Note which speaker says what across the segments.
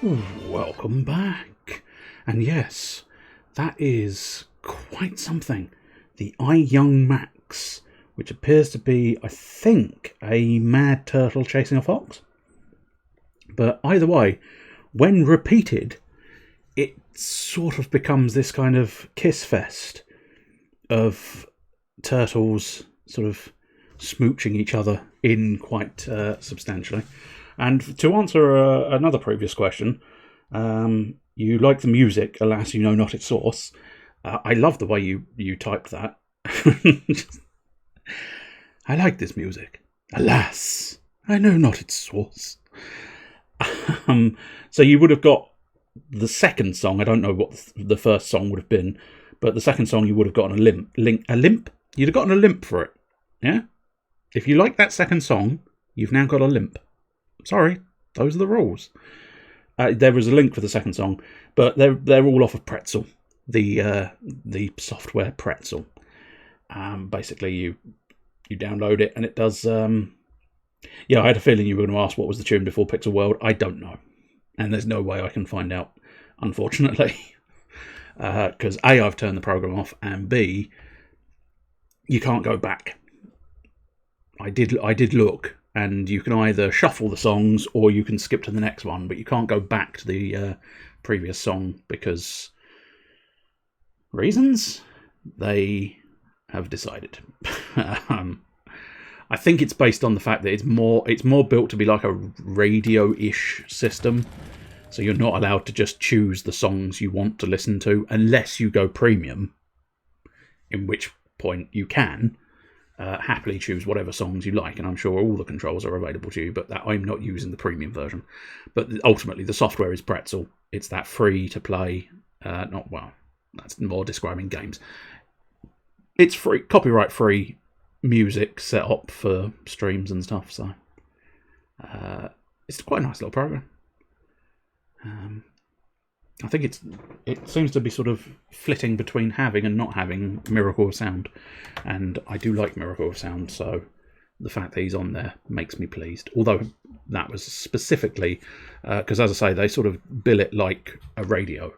Speaker 1: Welcome back. And yes, that is quite something. The Young Max, which appears to be, I think, a mad turtle chasing a fox. But either way, when repeated, it sort of becomes this kind of kiss fest of turtles sort of smooching each other in quite substantially. And to answer another previous question, you like the music, alas, you know not its source. I love the way you typed that. I like this music, alas, I know not its source. So you would have got the second song. I don't know what the first song would have been, but the second song you would have gotten a limp. You'd have gotten a limp for it. Yeah? If you like that second song, you've now got a limp. Sorry, those are the rules. There was a link for the second song, but they're all off of Pretzel, the software Pretzel. Basically, you download it and it does. Yeah, I had a feeling you were going to ask what was the tune before Pixel World. I don't know, and there's no way I can find out, unfortunately, because A, I've turned the program off, and B, you can't go back. I did look. And you can either shuffle the songs or you can skip to the next one, but you can't go back to the previous song because reasons they have decided. I think it's based on the fact that it's more built to be like a radio-ish system, so you're not allowed to just choose the songs you want to listen to unless you go premium, in which point you can. Happily choose whatever songs you like, and I'm sure all the controls are available to you, but that I'm not using the premium version. But ultimately, the software is Pretzel. It's that free-to-play, that's more describing games. It's free, copyright-free music set up for streams and stuff, so it's quite a nice little program. I think it seems to be sort of flitting between having and not having Miracle of Sound, and I do like Miracle of Sound, so the fact that he's on there makes me pleased. Although that was specifically because, as I say, they sort of bill it like a radio,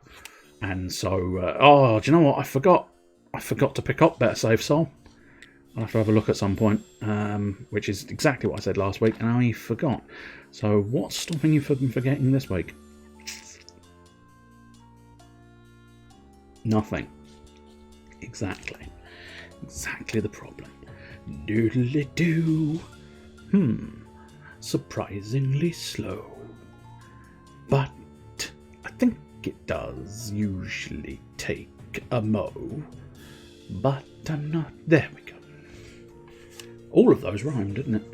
Speaker 1: and so do you know what? I forgot to pick up Better Save Soul. I'll have to have a look at some point, which is exactly what I said last week, and I forgot. So what's stopping you from forgetting this week? Nothing. Exactly the problem. Doodly-doo. Surprisingly slow. But I think it does usually take a mo. But I'm not. There we go. All of those rhymed, didn't it?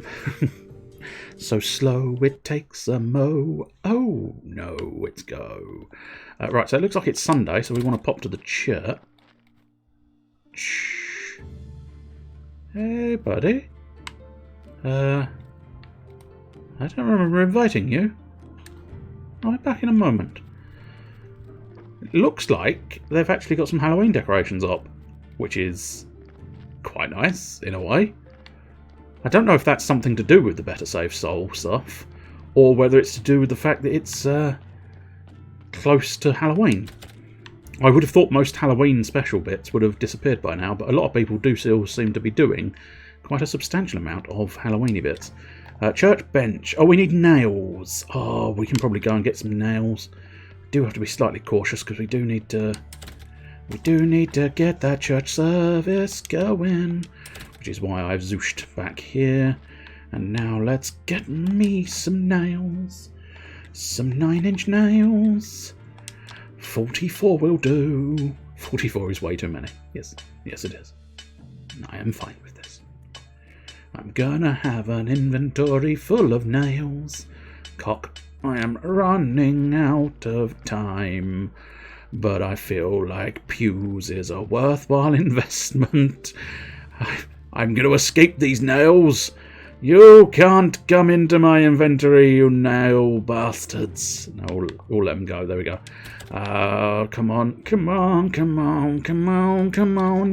Speaker 1: So slow it takes a mo. Oh no, it's go. Right, so it looks like it's Sunday, so we want to pop to the church. Hey, buddy. I don't remember inviting you. I'll be back in a moment. It looks like they've actually got some Halloween decorations up, which is quite nice, in a way. I don't know if that's something to do with the Better Save Soul stuff, or whether it's to do with the fact that it's close to Halloween. I would have thought most Halloween special bits would have disappeared by now, but a lot of people do still seem to be doing quite a substantial amount of Halloweeny bits. Church bench. Oh, we need nails. Oh, we can probably go and get some nails. Do have to be slightly cautious because we do need to get that church service going, which is why I've zooshed back here. And now let's get me some nails. Some 9-inch nails. 44 will do. 44 is way too many. Yes it is. I am fine with this. I'm gonna have an inventory full of nails. Cock, I am running out of time. But I feel like pews is a worthwhile investment. I'm going to escape these nails. You can't come into my inventory, you nail bastards. No, we'll let them go. There we go. Come on. You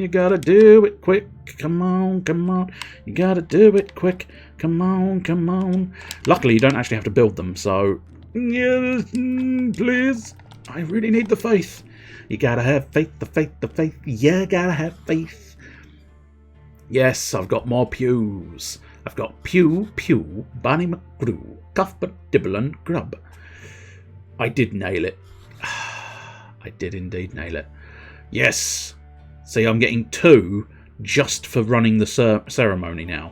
Speaker 1: gotta do it quick. Come on. You gotta do it quick. Come on. Luckily, you don't actually have to build them, so Yes, please. I really need the faith. You gotta have faith, the faith, the faith. You gotta have faith. Yes, I've got more pews. I've got pew, Barney McGrew, cuff but dibble and grub. I did nail it. I did indeed nail it. Yes. See, I'm getting 2 just for running the ceremony now.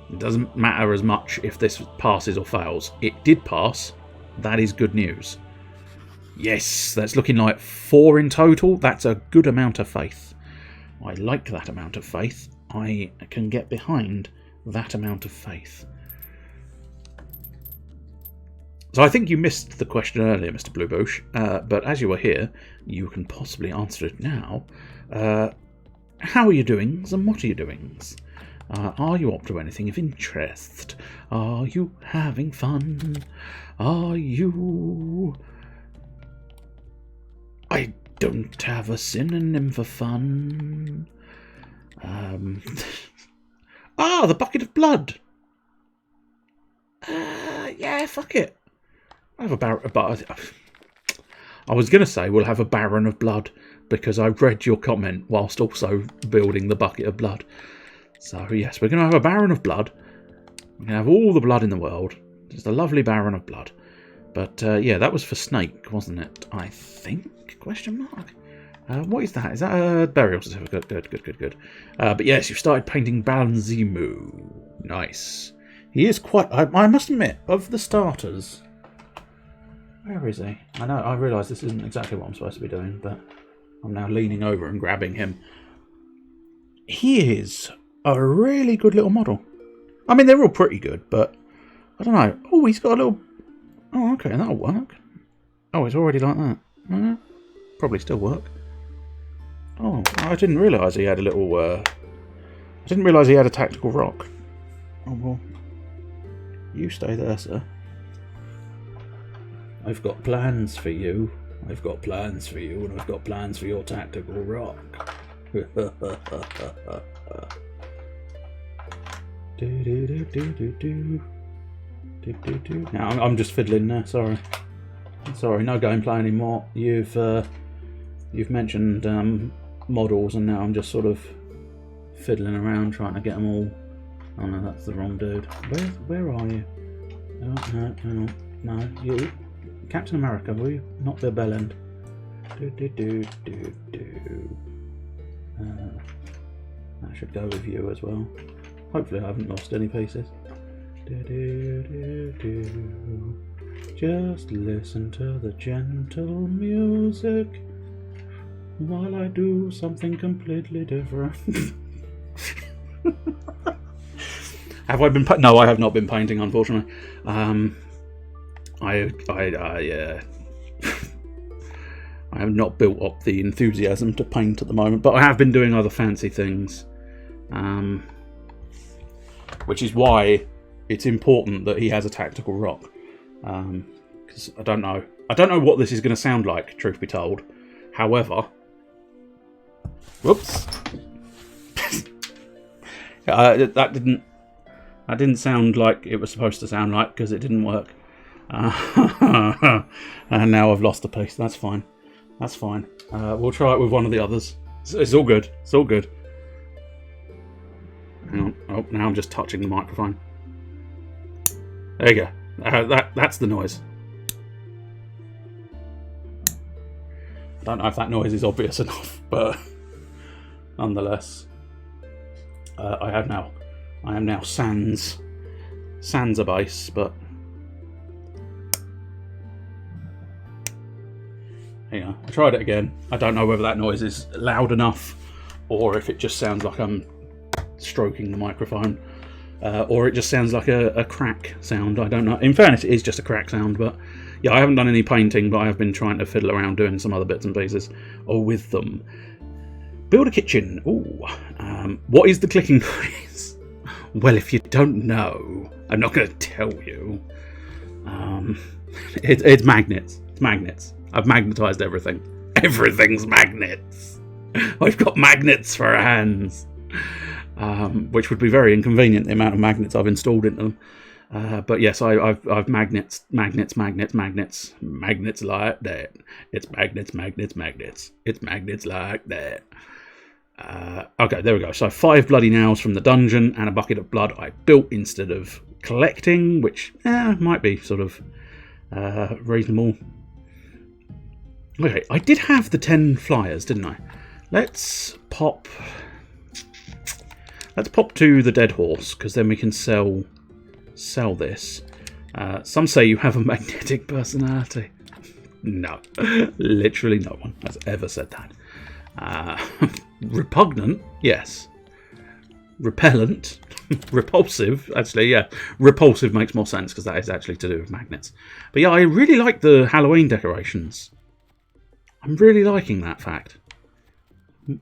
Speaker 1: It doesn't matter as much if this passes or fails. It did pass. That is good news. Yes, that's looking like 4 in total. That's a good amount of faith. I like that amount of faith. I can get behind that amount of faith. So I think you missed the question earlier, Mr. Bluebush, but as you are here, you can possibly answer it now. How are you doing, and what are you doing? Are you up to anything of interest? Are you having fun? Are you... I don't have a synonym for fun. The bucket of blood. Yeah, fuck it. I have a baron, but I was going to say we'll have a baron of blood because I read your comment whilst also building the bucket of blood. So yes, we're going to have a baron of blood. We're going to have all the blood in the world. Just a lovely baron of blood. But yeah, that was for snake, wasn't it? I think? Question mark. What is that? Is that a burial certificate? Good. But yes, you've started painting Banzimu. Nice. He is quite... I must admit, of the starters... Where is he? I know, I realise this isn't exactly what I'm supposed to be doing, but I'm now leaning over and grabbing him. He is a really good little model. I mean, they're all pretty good, but... I don't know. Oh, he's got a little... Oh, okay, that'll work. Oh, it's already like that. Probably still work. Oh, I didn't realise he had a little... I didn't realise he had a tactical rock. Oh, well. You stay there, sir. I've got plans for you. I've got plans for you, and I've got plans for your tactical rock. Now, I'm just fiddling there, sorry. Sorry, no gameplay anymore. You've mentioned models, and now I'm just sort of fiddling around trying to get them all. Oh no, that's the wrong dude. Where are you? Oh, no, you. Captain America, will you? Not the bell end. That should go with you as well. Hopefully I haven't lost any pieces. Just listen to the gentle music while I do something completely different. Have I been? No, I have not been painting, unfortunately. I have not built up the enthusiasm to paint at the moment, but I have been doing other fancy things, which is why it's important that he has a tactical rock. Because I don't know what this is going to sound like, truth be told. However, whoops, that didn't sound like it was supposed to sound like, because it didn't work. And now I've lost a piece. That's fine. That's fine. We'll try it with one of the others. It's all good. It's all good. Hang on. Oh, now I'm just touching the microphone. There you go. That's the noise. I don't know if that noise is obvious enough, but nonetheless, I am now sans a base, but hang on, I tried it again. I don't know whether that noise is loud enough, or if it just sounds like I'm stroking the microphone, or it just sounds like a crack sound. I don't know. In fairness, it is just a crack sound, but yeah, I haven't done any painting, but I have been trying to fiddle around doing some other bits and pieces with them. Build a kitchen. Ooh. What is the clicking noise? Well, if you don't know, I'm not going to tell you. It's magnets. It's magnets. I've magnetised everything. Everything's magnets. I've got magnets for hands. Which would be very inconvenient, the amount of magnets I've installed into them. But yes, I've magnets like that. It's magnets. It's magnets like that. Okay, there we go. So 5 bloody nails from the dungeon and a bucket of blood I built instead of collecting, which might be sort of reasonable. Okay, I did have the 10 flyers, didn't I? Let's pop to the dead horse, because then we can sell this. Some say you have a magnetic personality. No, literally no one has ever said that. Repugnant, yes. Repellent, repulsive, actually, yeah. Repulsive makes more sense because that is actually to do with magnets. But yeah, I really like the Halloween decorations. I'm really liking that fact.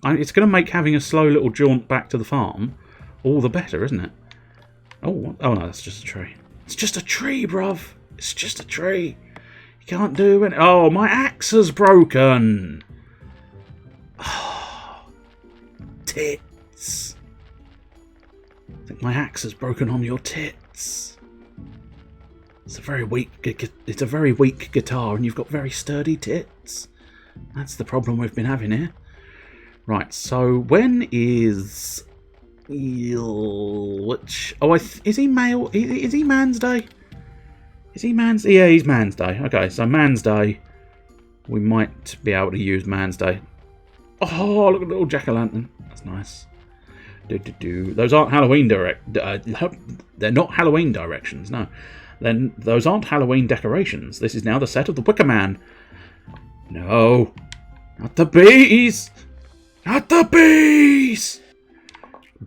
Speaker 1: It's going to make having a slow little jaunt back to the farm all the better, isn't it? Oh no, that's just a tree. It's just a tree, bruv. It's just a tree. You can't do it. Oh, my axe is broken. Oh, tits. I think my axe is broken on your tits. It's a very weak guitar, and you've got very sturdy tits. That's the problem we've been having here. Right, so when is... Which... Oh, is he male? Is he Man's Day? Is he Man's... Yeah, he's Man's Day. Okay, so Man's Day. We might be able to use Man's Day. Oh, look at the little jack-o'-lantern. That's nice. Those aren't Halloween they're not Halloween directions, no. Then those aren't Halloween decorations. This is now the set of the Wicker Man. No. Not the bees! Not the bees!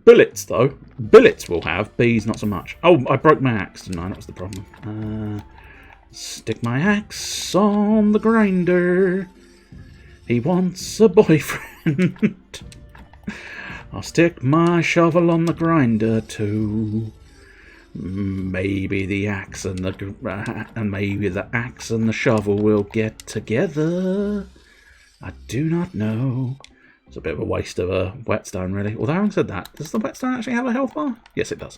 Speaker 1: Bullets, though. Bullets will have. Bees, not so much. Oh, I broke my axe, didn't I? That was the problem. Stick my axe on the grinder. He wants a boyfriend. I'll stick my shovel on the grinder, too. Maybe the axe and the axe and the shovel will get together. I do not know. It's a bit of a waste of a whetstone, really. Although, having said that, does the whetstone actually have a health bar? Yes, it does.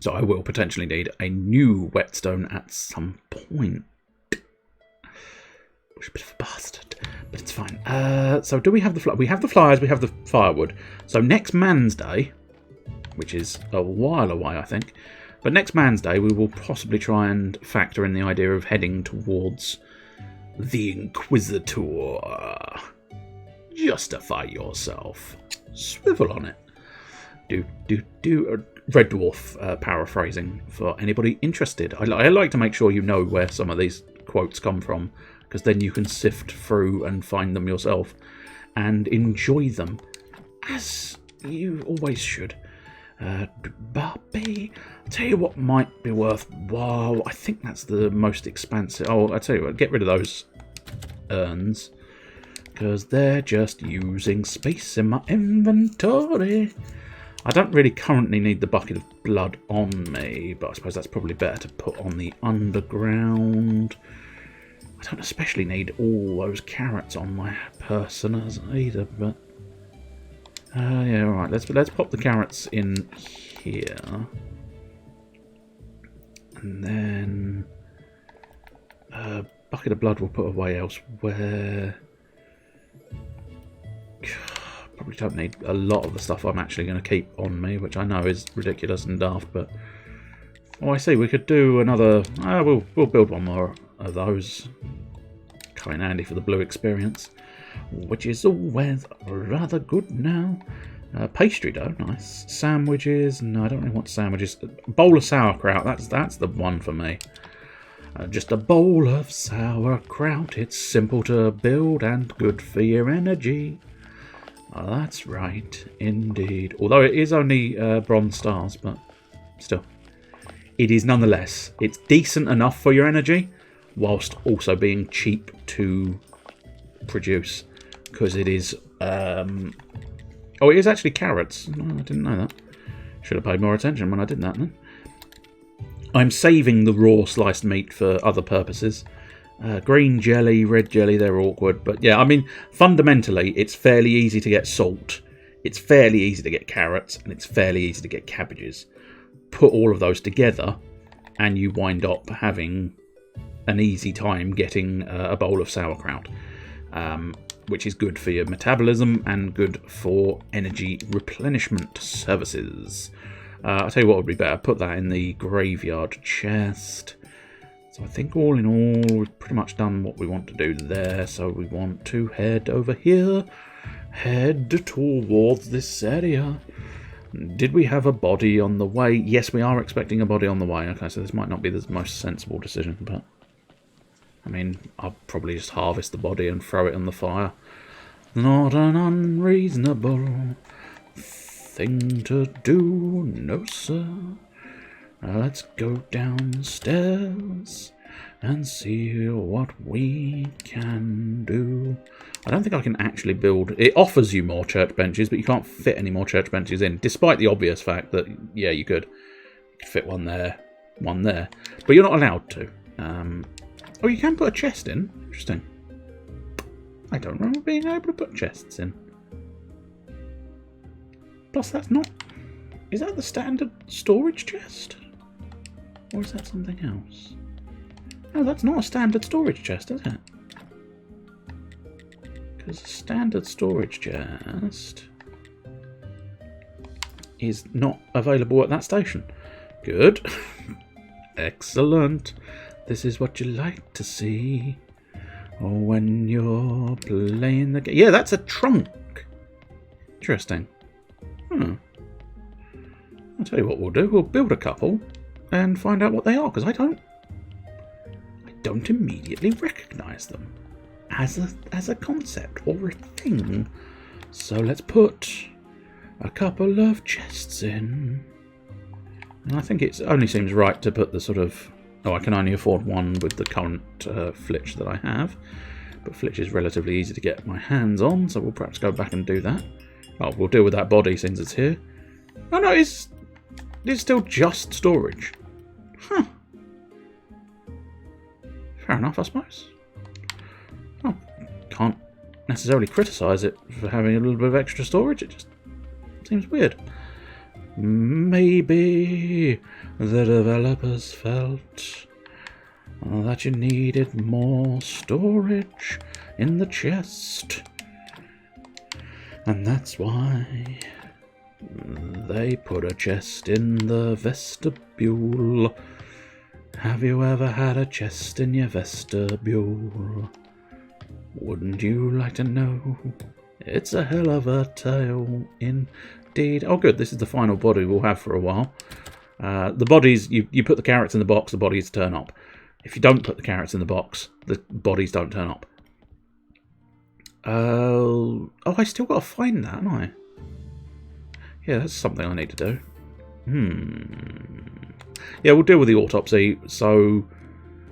Speaker 1: So I will potentially need a new whetstone at some point. Which is a bit of a bastard, but it's fine. So do we have the we have the flyers, we have the firewood. So next Man's Day, which is a while away, I think. But next Man's Day, we will possibly try and factor in the idea of heading towards the Inquisitor. Justify yourself. Swivel on it. Red Dwarf paraphrasing for anybody interested. I like to make sure you know where some of these quotes come from, because then you can sift through and find them yourself and enjoy them, as you always should. Barbie, I'll tell you what might be worthwhile. I think that's the most expensive. Oh, I'll tell you what, get rid of those urns, because they're just using space in my inventory. I don't really currently need the bucket of blood on me, but I suppose that's probably better to put on the underground. I don't especially need all those carrots on my personas either, but yeah, all right. Let's pop the carrots in here, and then bucket of blood we'll put away elsewhere. Probably don't need a lot of the stuff I'm actually going to keep on me, which I know is ridiculous and daft, but oh, I see. We could do another. We'll build one more of those. Quite handy for the blue experience, which is always rather good now. Pastry dough, nice. Sandwiches. No, I don't really want sandwiches. A bowl of sauerkraut. That's the one for me. Just a bowl of sauerkraut. It's simple to build and good for your energy. That's right, indeed. Although it is only bronze stars, but still. It is nonetheless. It's decent enough for your energy, whilst also being cheap to produce. Because it is... Oh, it is actually carrots. No, I didn't know that. Should have paid more attention when I did that then. I'm saving the raw sliced meat for other purposes. Green jelly, red jelly, they're awkward. But yeah, I mean, fundamentally, it's fairly easy to get salt. It's fairly easy to get carrots. And it's fairly easy to get cabbages. put all of those together, and you wind up having an easy time getting a bowl of sauerkraut, which is good for your metabolism and good for energy replenishment services. I'll tell you what would be better, put that in the graveyard chest. So I think all in all, we've pretty much done what we want to do there. So we want to head over here, head towards this area. Did we have a body on the way? Yes, we are expecting a body on the way. Okay, so this might not be the most sensible decision, but I mean, I'll probably just harvest the body and throw it on the fire. Not an unreasonable thing to do, no sir. Let's go downstairs and see what we can do. I don't think I can actually build... It offers you more church benches, but you can't fit any more church benches in, despite the obvious fact that, yeah, you could fit one there, but you're not allowed to. Oh, you can put a chest in. Interesting. I don't remember being able to put chests in. Plus, that's not... Is that the standard storage chest? Or is that something else? No, that's not a standard storage chest, is it? Because a standard storage chest is not available at that station. Good. Excellent. This is what you like to see when you're playing the game. Yeah, that's a trunk. Interesting. I'll tell you what we'll do. We'll build a couple and find out what they are, because I don't immediately recognise them as a concept or a thing. So let's put a couple of chests in. And I think it only seems right to put the sort of... Oh, I can only afford one with the current flitch that I have. But flitch is relatively easy to get my hands on, so we'll perhaps go back and do that. Oh, we'll deal with that body since it's here. Oh no, it's still just storage. Huh. Fair enough, I suppose. Oh, can't necessarily criticise it for having a little bit of extra storage. It just seems weird. Maybe the developers felt that you needed more storage in the chest, and that's why they put a chest in the vestibule. Have you ever had a chest in your vestibule? Wouldn't you like to know? It's a hell of a tale indeed. Oh good, this is the final body we'll have for a while. The bodies, you put the carrots in the box, the bodies turn up. If you don't put the carrots in the box, the bodies don't turn up. Oh, I still got to find that, haven't I? Yeah, that's something I need to do. Yeah, we'll deal with the autopsy. So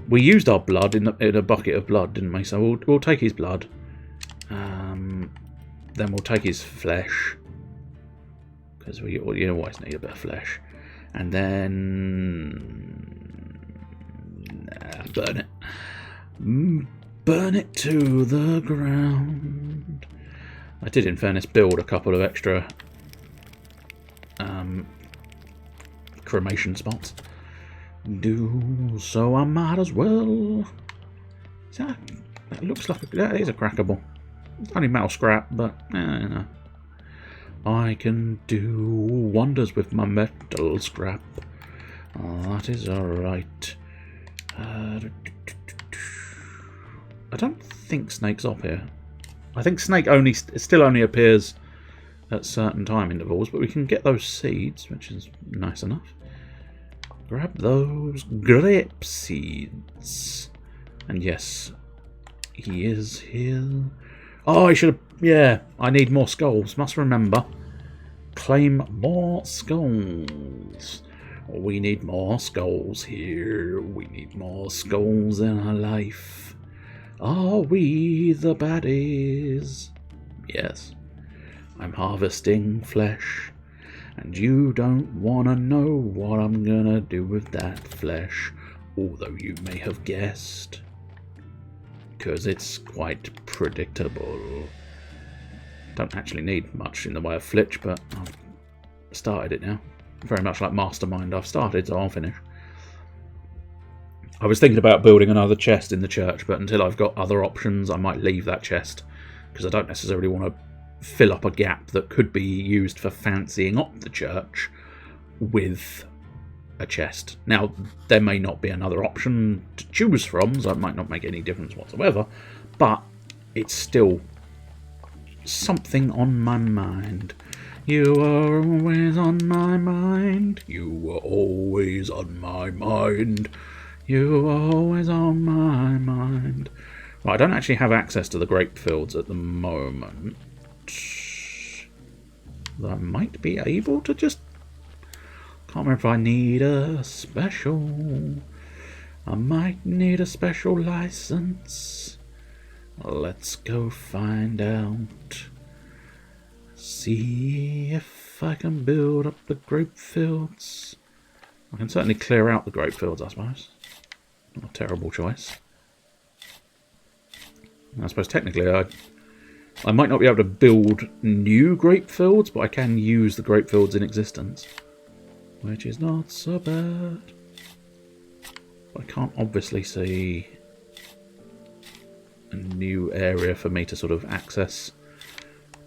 Speaker 1: we used our blood in a bucket of blood, didn't we? So we'll take his blood. Then we'll take his flesh, because we always need a bit of flesh. And then burn it. Burn it to the ground. I did, in fairness, build a couple of extra cremation spots. So I might as well. That looks like that is a crackable. It's only metal scrap, but I can do wonders with my metal scrap. That is alright. I don't think Snake's up here. I think Snake still only appears at certain time intervals, but we can get those seeds, which is nice enough. Grab those grape seeds. And yes, he is here. Oh, I should have... Yeah, I need more skulls. Must remember. Claim more skulls. We need more skulls here. We need more skulls in our life. Are we the baddies? Yes. I'm harvesting flesh. And you don't want to know what I'm gonna do with that flesh. Although you may have guessed. Because it's quite predictable. Don't actually need much in the way of flitch, but I've started it now. very much like Mastermind. I've started, so I'll finish. I was thinking about building another chest in the church, but until I've got other options, I might leave that chest, because I don't necessarily want to fill up a gap that could be used for fancying up the church with a chest. Now, there may not be another option to choose from, so it might not make any difference whatsoever, but it's still something on my mind. You are always on my mind. You were always on my mind. You are always on my mind. Right, I don't actually have access to the grape fields at the moment. I might be able to just... Can't remember if I need a special... I might need a special license. Let's go find out. See if I can build up the grape fields. I can certainly clear out the grape fields, I suppose. Not a terrible choice. I suppose technically I might not be able to build new grape fields, but I can use the grape fields in existence, which is not so bad. I can't obviously see a new area for me to sort of access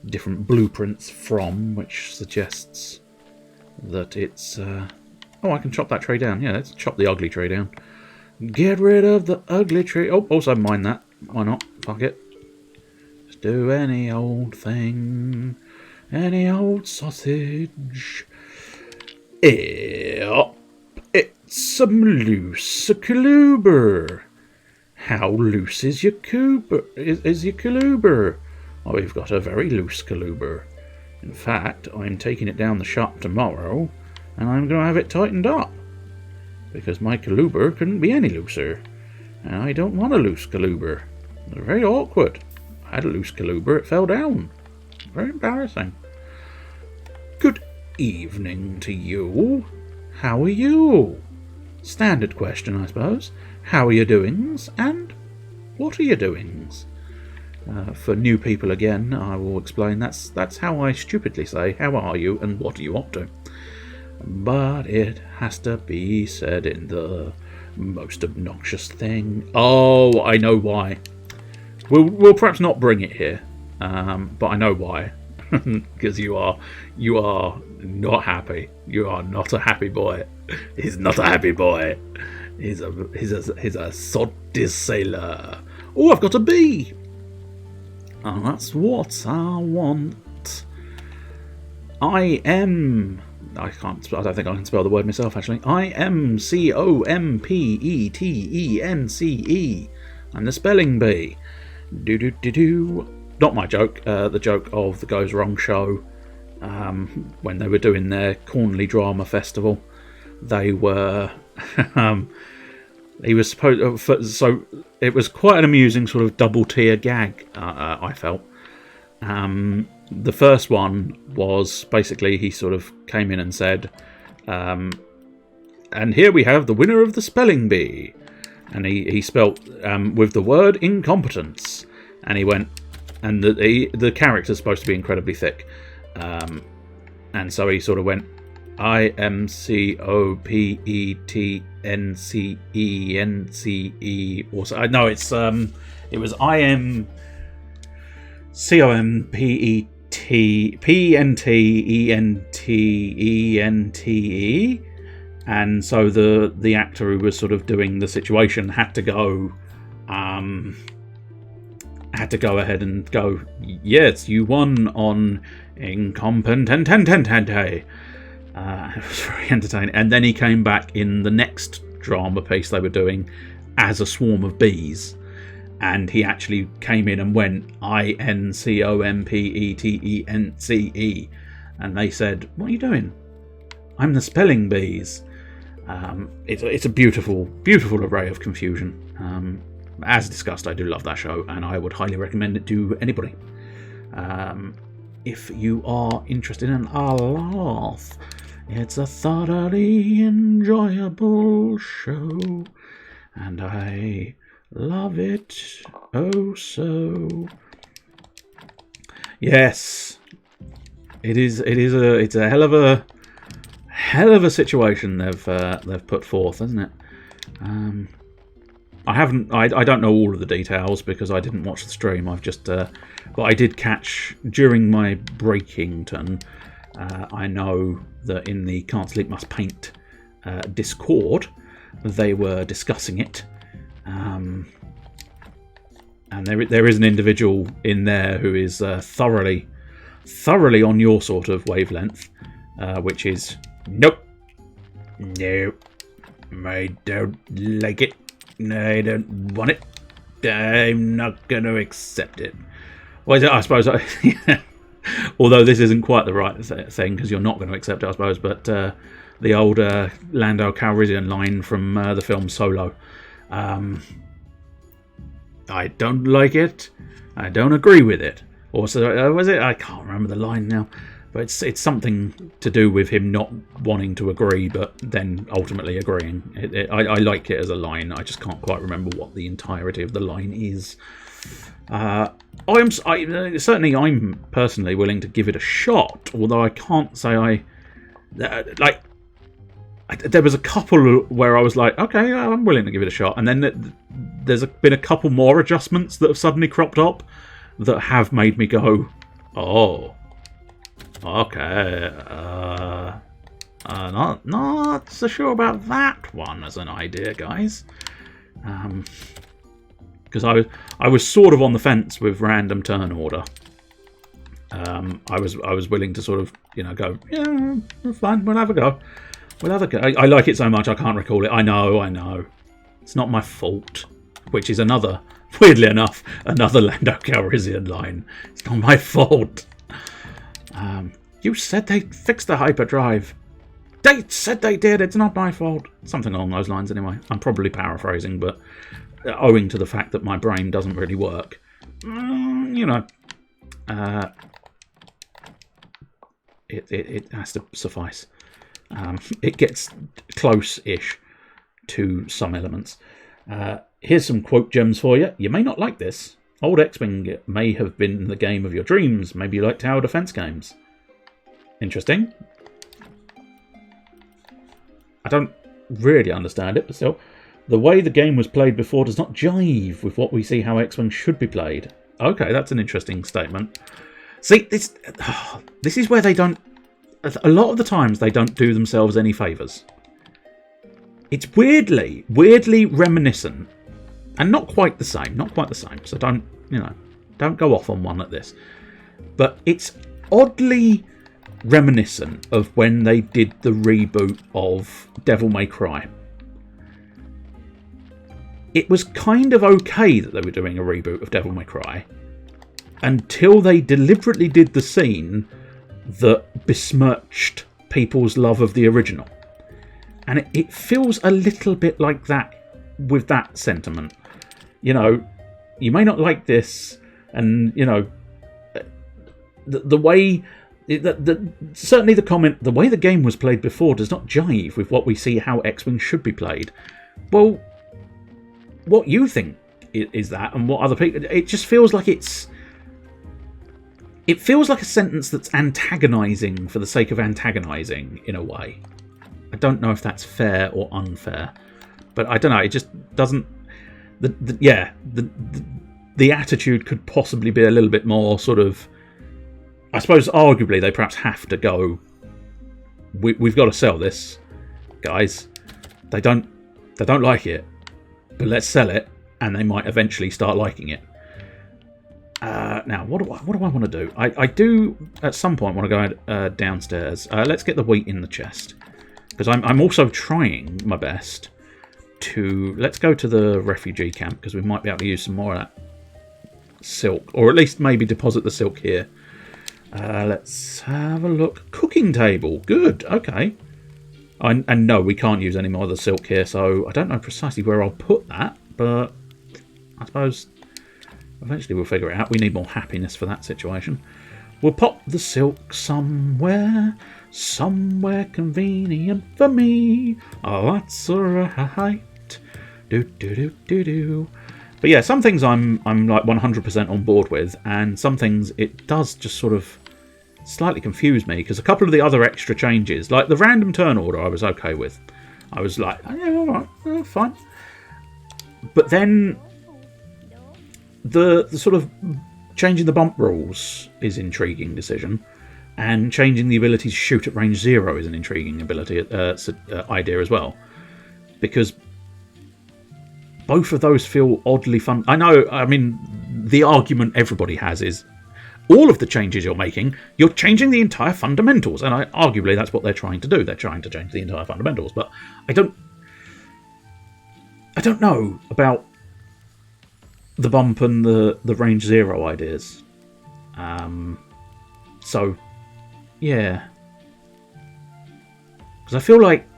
Speaker 1: different blueprints from, which suggests that it's... Oh, I can chop that tree down. Yeah, let's chop the ugly tree down. Get rid of the ugly tree. Oh, also mine that. Why not? Fuck it. Just do any old thing. Any old sausage. Yep. It's some loose coluber. How loose is your coluber? Is your coluber? Oh, we've got a very loose coluber. In fact, I'm taking it down the shop tomorrow, and I'm going to have it tightened up, because my coluber couldn't be any looser, and I don't want a loose coluber. It's very awkward. I had a loose coluber, it fell down. Very embarrassing. Good evening to you. How are you? Standard question, I suppose. How are your doings, and what are your doings? For new people again, I will explain that's how I stupidly say, how are you, and what are you up to? But it has to be said in the most obnoxious thing. Oh, I know why. We'll perhaps not bring it here, but I know why. Because you are not happy. You are not a happy boy. He's not a happy boy. He's a salty sailor. Oh, I've got a bee. Oh, that's what I want. I don't think I can spell the word myself, actually. I am Competence. I'm the spelling bee. Not my joke, the joke of the Goes Wrong show. When they were doing their Cornley Drama Festival, they were... he was supposed... So it was quite an amusing sort of double-tier gag, I felt. The first one was basically he sort of came in and said, and here we have the winner of the spelling bee. And he spelt with the word incompetence. And he went, and the character's supposed to be incredibly thick. And so he sort of went, IMCOPETNCENCE. Or so, no, it was IMCOMPETPNTENTENTE. And so the actor who was sort of doing the situation had to go ahead and go, yes, you won on incompetent. It was very entertaining. And then he came back in the next drama piece they were doing as a swarm of bees, and he actually came in and went INCOMPETENCE, and they said, what are you doing? I'm the spelling bees. It's a beautiful, beautiful array of confusion. As discussed, I do love that show, and I would highly recommend it to anybody. If you are interested in a laugh, it's a thoroughly enjoyable show, and I love it oh so. Yes, it's a hell of hell of a situation they've put forth, isn't it? I don't know all of the details because I didn't watch the stream. I've just, but I did catch during my Breakington. I know that in the Can't Sleep Must Paint Discord, they were discussing it, and there is an individual in there who is thoroughly on your sort of wavelength, which is nope, I don't like it. I don't want it. I'm not going to accept it. Well, I suppose, although this isn't quite the right thing because you're not going to accept it, I suppose, but the old Lando Calrissian line from the film Solo. I don't like it. I don't agree with it. Or so, was it? I can't remember the line now. But it's something to do with him not wanting to agree, but then ultimately agreeing. I like it as a line. I just can't quite remember what the entirety of the line is. Certainly I'm personally willing to give it a shot, although I can't say there was a couple where I was like, okay, I'm willing to give it a shot, and then there's been a couple more adjustments that have suddenly cropped up that have made me go, oh. Okay, not so sure about that one as an idea, guys. Because I was sort of on the fence with random turn order. I was willing to sort of go, yeah, fine, we'll have a go. I like it so much I can't recall it. I know. It's not my fault. Which is weirdly enough, another Lando Calrissian line. It's not my fault. You said they fixed the hyperdrive. They said they did. It's not my fault. Something along those lines, anyway. I'm probably paraphrasing, but owing to the fact that my brain doesn't really work, it has to suffice. It gets close-ish to some elements. Here's some quote gems for you. You may not like this. Old X-Wing may have been the game of your dreams. Maybe you like tower defense games. Interesting. I don't really understand it, but still. The way the game was played before does not jive with what we see how X-Wing should be played. Okay, that's an interesting statement. See, this is where they don't... A lot of the times they don't do themselves any favours. It's weirdly reminiscent. And not quite the same. So don't go off on one like this. But it's oddly reminiscent of when they did the reboot of Devil May Cry. It was kind of okay that they were doing a reboot of Devil May Cry until they deliberately did the scene that besmirched people's love of the original. And it feels a little bit like that with that sentiment. You may not like this, and the way certainly the comment, the way the game was played before does not jive with what we see how X-Wing should be played. Well, what you think is that, and what other people, it just feels like it feels like a sentence that's antagonising for the sake of antagonising in a way. I don't know if that's fair or unfair, but I don't know. It just doesn't. The attitude could possibly be a little bit more sort of. I suppose arguably they perhaps have to go. We've got to sell this, guys. They don't like it, but let's sell it, and they might eventually start liking it. Now, what do I want to do? I do at some point want to go downstairs. Let's get the wheat in the chest, because I'm also trying my best to. Let's go to the refugee camp because we might be able to use some more of that silk, or at least maybe deposit the silk here. Let's have a look. Cooking table. Good. Okay. And no, we can't use any more of the silk here, so I don't know precisely where I'll put that, but I suppose eventually we'll figure it out. We need more happiness for that situation. We'll pop the silk somewhere convenient for me. Oh, that's alright. Do. But yeah, some things I'm like 100% on board with, and some things it does just sort of slightly confused me, because a couple of the other extra changes, like the random turn order, I was okay with. I was like, oh, yeah, alright, fine. But then the sort of changing the bump rules is an intriguing decision, and changing the ability to shoot at range 0 is an intriguing idea as well, because both of those feel oddly fun. I know, I mean, the argument everybody has is all of the changes you're making, you're changing the entire fundamentals, and arguably that's what they're trying to do. They're trying to change the entire fundamentals, but I don't know about the bump and the range 0 ideas. So, yeah. Because I feel like...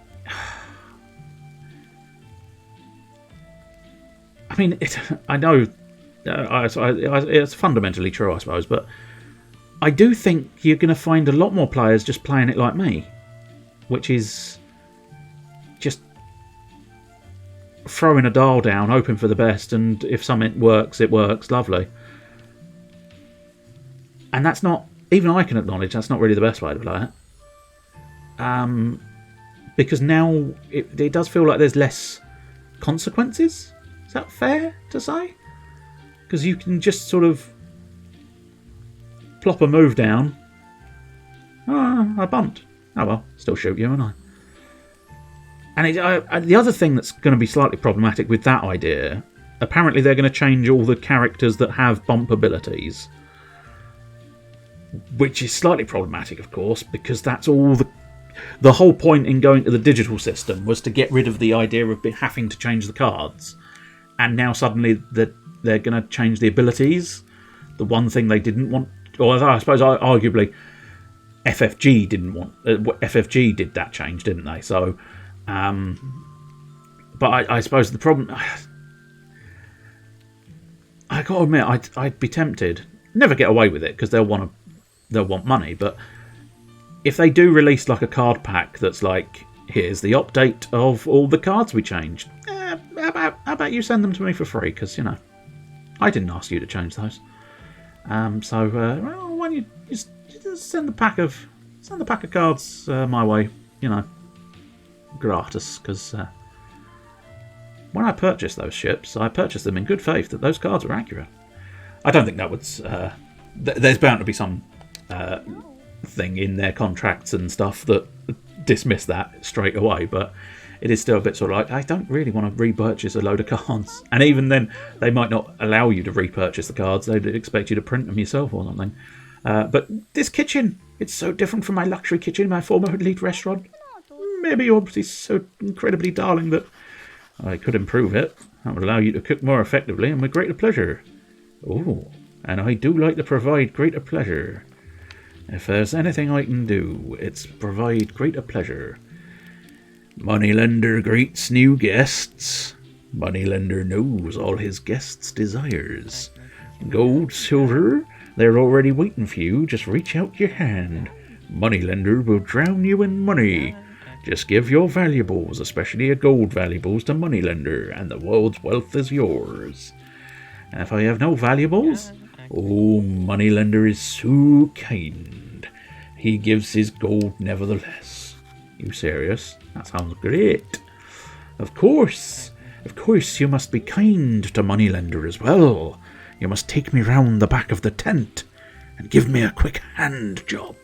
Speaker 1: I mean, I know it's fundamentally true, I suppose, but I do think you're going to find a lot more players just playing it like me, which is just throwing a dial down, hoping for the best, and if something works, it works, lovely. And that's not, even I can acknowledge, that's not really the best way to play it. Because now it does feel like there's less consequences. Is that fair to say? Because you can just sort of plop a move down. I bumped. Oh well, still shoot you, and I. And the other thing that's going to be slightly problematic with that idea, apparently they're going to change all the characters that have bump abilities, which is slightly problematic, of course, because that's all the whole point in going to the digital system was to get rid of the idea of having to change the cards. And now suddenly they're going to change the abilities. The one thing they didn't want, or I suppose arguably FFG didn't want. FFG did that change, didn't they? So, but I suppose the problem. I got to admit, I'd be tempted. Never get away with it because they'll want money. But if they do release like a card pack that's like, here's the update of all the cards we changed. How about you send them to me for free? Because, you know, I didn't ask you to change those. So why don't you just send the pack of cards my way? You know, gratis. Because when I purchased those ships, I purchased them in good faith that those cards were accurate. I don't think that would. There's bound to be some thing in their contracts and stuff that dismiss that straight away, but it is still a bit sort of like, I don't really want to repurchase a load of cards. And even then, they might not allow you to repurchase the cards. They'd expect you to print them yourself or something. But this kitchen, it's so different from my luxury kitchen in my former elite restaurant. Maybe you're so incredibly darling that I could improve it. That would allow you to cook more effectively and with greater pleasure. Oh, and I do like to provide greater pleasure. If there's anything I can do, it's provide greater pleasure. Moneylender greets new guests. Moneylender knows all his guests' desires. Gold, silver, they're already waiting for you. Just reach out your hand. Moneylender will drown you in money. Just give your valuables, especially your gold valuables, to Moneylender, and the world's wealth is yours. And if I have no valuables, oh, Moneylender is so kind. He gives his gold nevertheless. You serious? That sounds great. Of course, you must be kind to Moneylender as well. You must take me round the back of the tent and give me a quick hand job.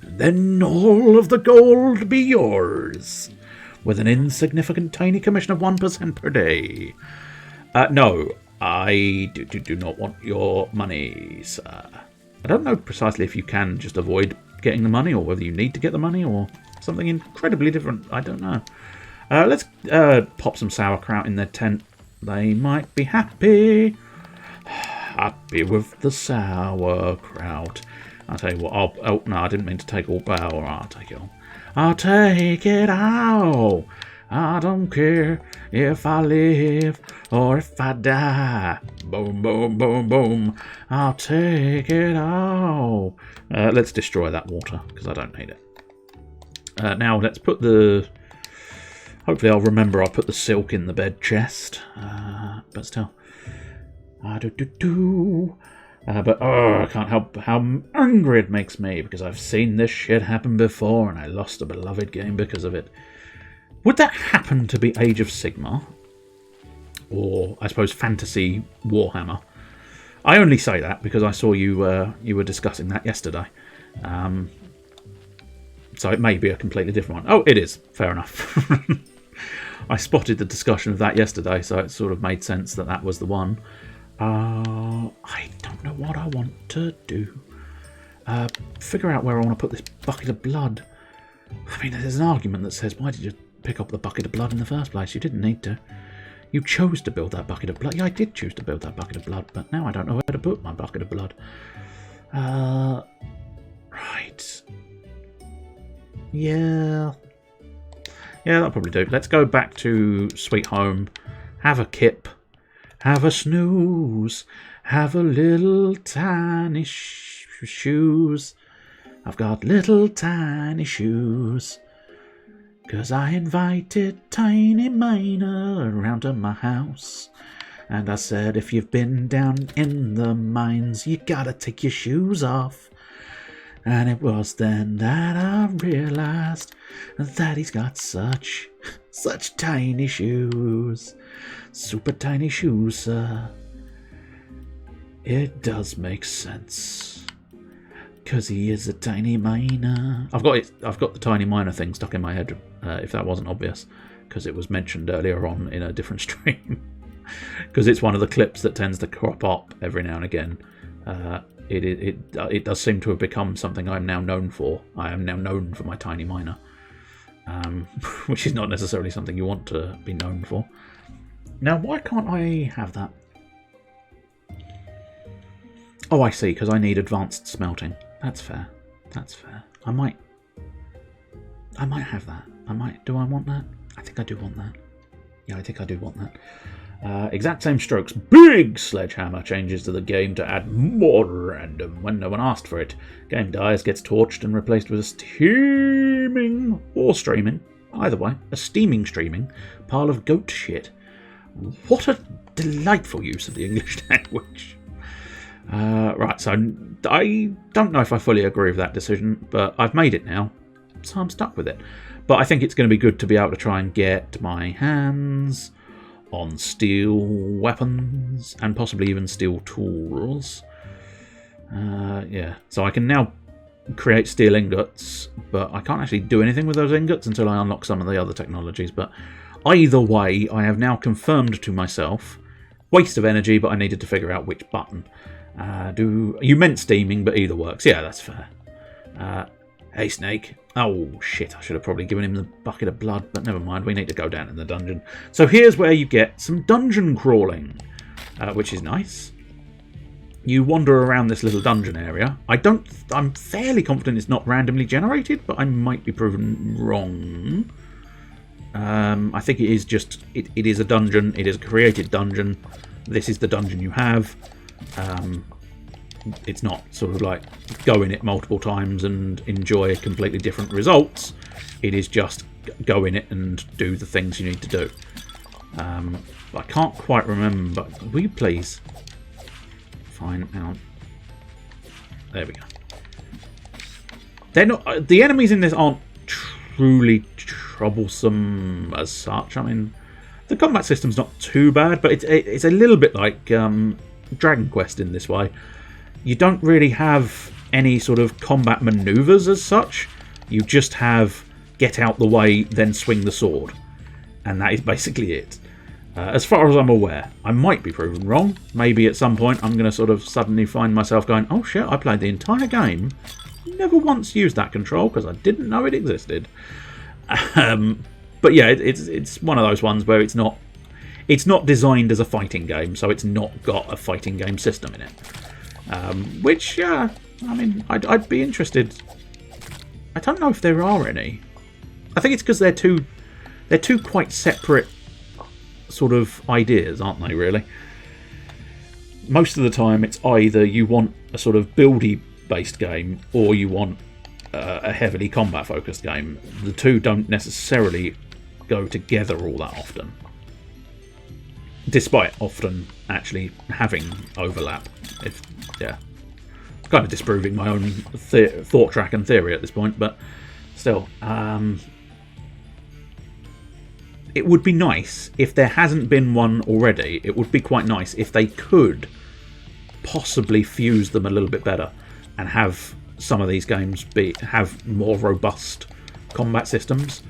Speaker 1: And then all of the gold be yours, with an insignificant tiny commission of 1% per day. No, I do not want your money, sir. I don't know precisely if you can just avoid getting the money, or whether you need to get the money, or something incredibly different. I don't know. Let's pop some sauerkraut in their tent. They might be happy. Happy with the sauerkraut. I'll tell you what, oh no, I didn't mean to take all power. I'll take it all. I'll take it all. I don't care if I live or if I die. Boom, boom, boom, boom. I'll take it all. Let's destroy that water, because I don't need it. Now let's put the... Hopefully I'll remember I put the silk in the bed chest. But still. But I can't help how angry it makes me, because I've seen this shit happen before and I lost a beloved game because of it. Would that happen to be Age of Sigmar? Or, I suppose, Fantasy Warhammer? I only say that because I saw you were discussing that yesterday. So it may be a completely different one. Oh, it is. Fair enough. I spotted the discussion of that yesterday, so it sort of made sense that that was the one. I don't know what I want to do. Figure out where I want to put this bucket of blood. I mean, there's an argument that says, why did you pick up the bucket of blood in the first place? You didn't need to. You chose to build that bucket of blood. Yeah, I did choose to build that bucket of blood, but now I don't know where to put my bucket of blood. Right. Yeah. Yeah, that'll probably do. Let's go back to Sweet Home. Have a kip. Have a snooze. Have a little tiny shoes. I've got little tiny shoes. 'Cause I invited Tiny Miner around to my house. And I said, if you've been down in the mines, you gotta take your shoes off. And it was then that I realized that he's got such tiny shoes. Super tiny shoes, sir. It does make sense. 'Cause he is a tiny miner. I've got the tiny miner thing stuck in my head, if that wasn't obvious, because it was mentioned earlier on in a different stream. Because it's one of the clips that tends to crop up every now and again. It does seem to have become something I'm now known for. I am now known for my tiny miner, which is not necessarily something you want to be known for. Now, why can't I have that? Oh, I see, because I need advanced smelting. That's fair. That's fair. I might have that. Do I want that? I think I do want that. Yeah, I think I do want that. Exact same strokes. Big sledgehammer changes to the game to add more random when no one asked for it. Game dies, gets torched and replaced with a steaming or streaming, either way, a steaming streaming pile of goat shit. What a delightful use of the English language. Right, so I don't know if I fully agree with that decision, but I've made it now, so I'm stuck with it. But I think it's going to be good to be able to try and get my hands on steel weapons and possibly even steel tools. Yeah, so I can now create steel ingots, but I can't actually do anything with those ingots until I unlock some of the other technologies. But either way, I have now confirmed to myself, waste of energy, but I needed to figure out which button. You meant steaming, but either works. Yeah, that's fair. Hey, Snake. Oh, shit, I should have probably given him the bucket of blood, but never mind, we need to go down in the dungeon. So here's where you get some dungeon crawling, which is nice. You wander around this little dungeon area. I'm fairly confident it's not randomly generated, but I might be proven wrong. I think it is just, it is a dungeon, it is a created dungeon. This is the dungeon you have. It's not sort of like go in it multiple times and enjoy completely different results. It is just go in it and do the things you need to do. I can't quite remember. Will you please find out? There we go. They're not. The enemies in this aren't truly troublesome as such. I mean, the combat system's not too bad, but it's a little bit like Dragon Quest in this way. You don't really have any sort of combat maneuvers as such. You just have get out the way, then swing the sword. And that is basically it. As far as I'm aware. I might be proven wrong. Maybe at some point I'm going to sort of suddenly find myself going, oh shit, I played the entire game. Never once used that control because I didn't know it existed. But yeah, it's one of those ones where it's not designed as a fighting game, so it's not got a fighting game system in it. Which, yeah, I mean, I'd be interested. I don't know if there are any. I think it's because they're two quite separate sort of ideas, aren't they, really? Most of the time, it's either you want a sort of buildy-based game or you want a heavily combat-focused game. The two don't necessarily go together all that often. despite often actually having overlap. Yeah, kind of disproving my own thought track and theory at this point, but still, it would be nice if there hasn't been one already. It would be quite nice if they could possibly fuse them a little bit better and have some of these games have more robust combat systems.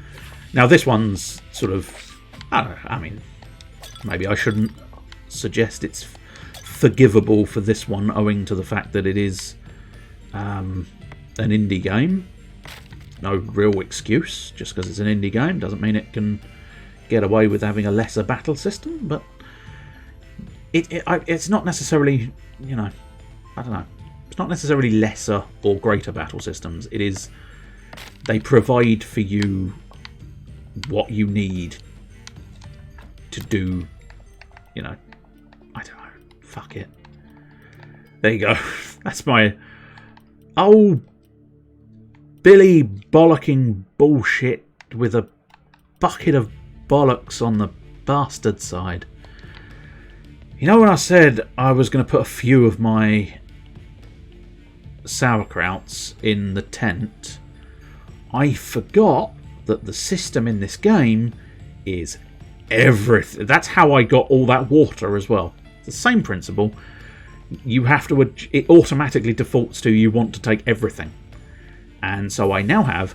Speaker 1: Now this one's sort of, I don't know, I mean, maybe I shouldn't suggest it's forgivable for this one owing to the fact that it is an indie game. No real excuse. Just because it's an indie game doesn't mean it can get away with having a lesser battle system, but it's not necessarily, you know, I don't know, it's not necessarily lesser or greater battle systems. It is, they provide for you what you need to do, you know, I don't know, fuck it. There you go. That's my Billy bollocking bullshit with a bucket of bollocks on the bastard side. You know when I said I was going to put a few of my sauerkrauts in the tent, I forgot that the system in this game is everything. That's how I got all that water as well. It's the same principle. You have to, it automatically defaults to you want to take everything. And so I now have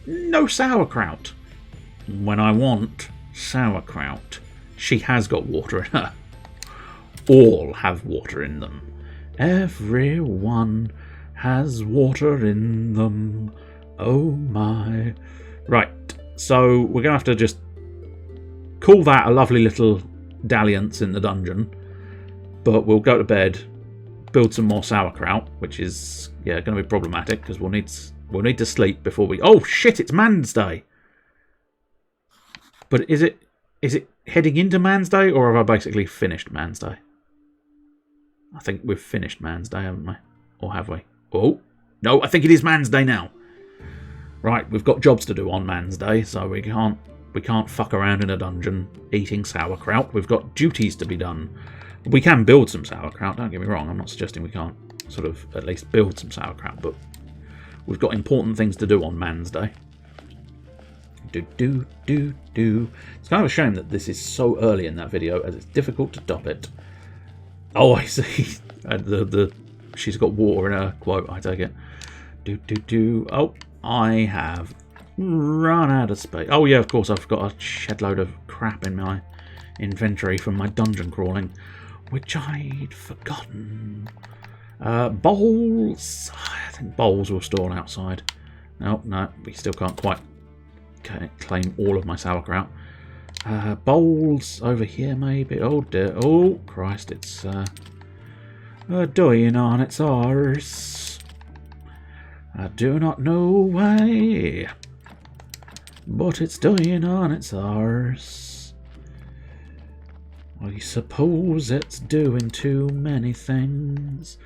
Speaker 1: no sauerkraut. When I want sauerkraut, she has got water in her. All have water in them. Everyone has water in them. Oh my. Right, so we're going to have to just call that a lovely little dalliance in the dungeon. But we'll go to bed, build some more sauerkraut, which is, yeah, going to be problematic because we'll need to sleep before we... Oh shit, it's Man's Day. But is it heading into Man's Day, or have I basically finished Man's Day? I think we've finished Man's Day, haven't we? Or have we? Oh, no, I think it is Man's Day now. Right, we've got jobs to do on Man's Day, so we can't fuck around in a dungeon eating sauerkraut. We've got duties to be done. We can build some sauerkraut, don't get me wrong. I'm not suggesting we can't sort of at least build some sauerkraut, but we've got important things to do on Man's Day. It's kind of a shame that this is so early in that video, as it's difficult to top it. Oh, I see. She's got water in her quote, I take it. Oh, I have run out of space. Oh yeah, of course, I've got a shed load of crap in my inventory from my dungeon crawling, which I'd forgotten. Bowls. I think bowls were stored outside. No, we still can't quite claim all of my sauerkraut. Bowls over here, maybe. Oh dear. Oh Christ! It's dying on its arse. I do not know why, but it's dying on its arse. I suppose it's doing too many things,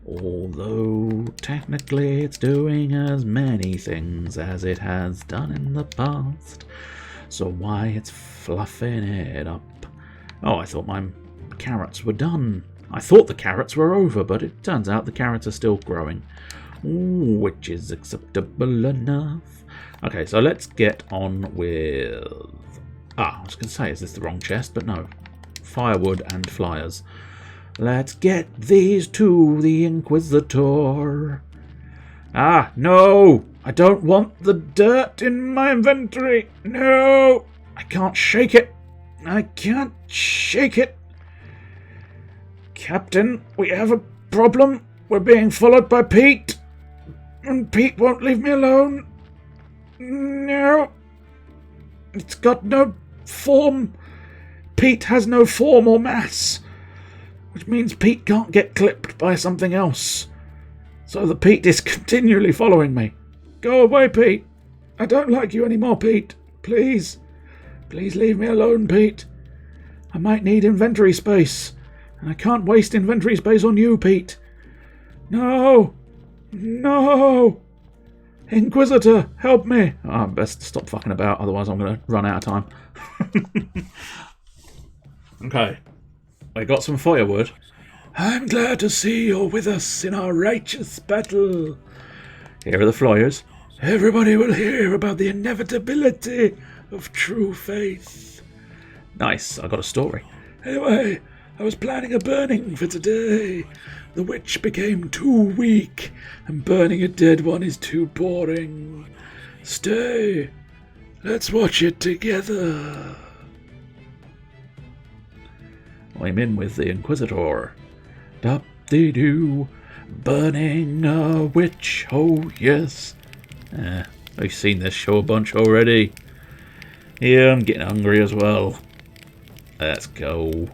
Speaker 1: although technically it's doing as many things as it has done in the past. So why it's fluffing it up? Oh, I thought my carrots were done. I thought the carrots were over, but it turns out the carrots are still growing, which is acceptable enough. Okay, so let's get on with... I was going to say, is this the wrong chest? But no. Firewood and flyers. Let's get these to the Inquisitor. Ah, no! I don't want the dirt in my inventory. No! I can't shake it. I can't shake it. Captain, we have a problem. We're being followed by Pete. And Pete won't leave me alone. No. It's got no form. Pete has no form or mass. Which means Pete can't get clipped by something else. So the Pete is continually following me. Go away, Pete. I don't like you anymore, Pete. Please. Please leave me alone, Pete. I might need inventory space. And I can't waste inventory space on you, Pete. No. No. Inquisitor, help me. Oh, best stop fucking about, otherwise I'm going to run out of time. Okay. I got some firewood. I'm glad to see you're with us in our righteous battle. Here are the flyers. Everybody will hear about the inevitability of true faith. Nice, I got a story. Anyway, I was planning a burning for today. The witch became too weak, and burning a dead one is too boring. Stay. Let's watch it together. I'm in with the Inquisitor. Dup-dee-doo. Burning a witch, oh yes. I've seen this show a bunch already. Yeah, I'm getting hungry as well. Let's go.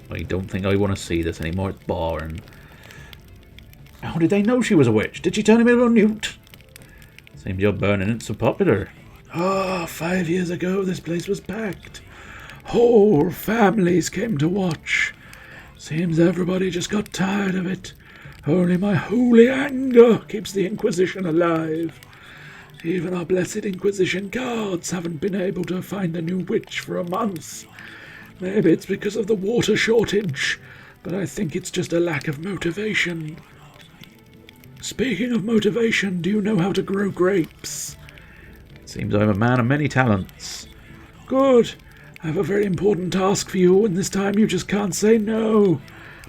Speaker 1: I don't think I want to see this anymore. It's boring. How did they know she was a witch? Did she turn him into a newt? Seems your burning isn't so popular. 5 years ago this place was packed. Whole families came to watch. Seems everybody just got tired of it. Only my holy anger keeps the Inquisition alive. Even our blessed Inquisition guards haven't been able to find a new witch for a month. Maybe it's because of the water shortage, but I think it's just a lack of motivation. Speaking of motivation, do you know how to grow grapes? Seems I'm a man of many talents. Good. I have a very important task for you, and this time you just can't say no.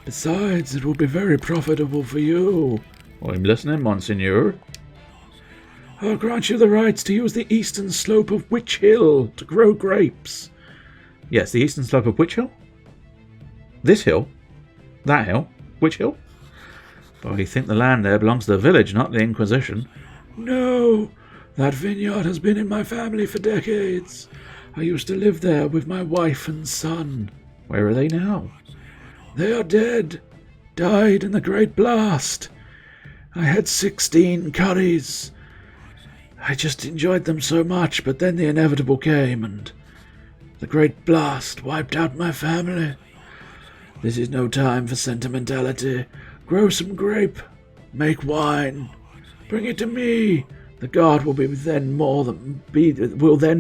Speaker 1: Besides, it will be very profitable for you. I'm listening, Monsignor. I'll grant you the rights to use the eastern slope of Witch Hill to grow grapes. Yes, the eastern slope of which hill? This hill? That hill? Which hill? But I think the land there belongs to the village, not the Inquisition. No, that vineyard has been in my family for decades. I used to live there with my wife and son. Where are they now? They are dead. Died in the Great Blast. I had 16 curries. I just enjoyed them so much, but then the inevitable came, and the Great Blast wiped out my family. This is no time for sentimentality. Grow some grape. Make wine. Bring it to me. The guard will then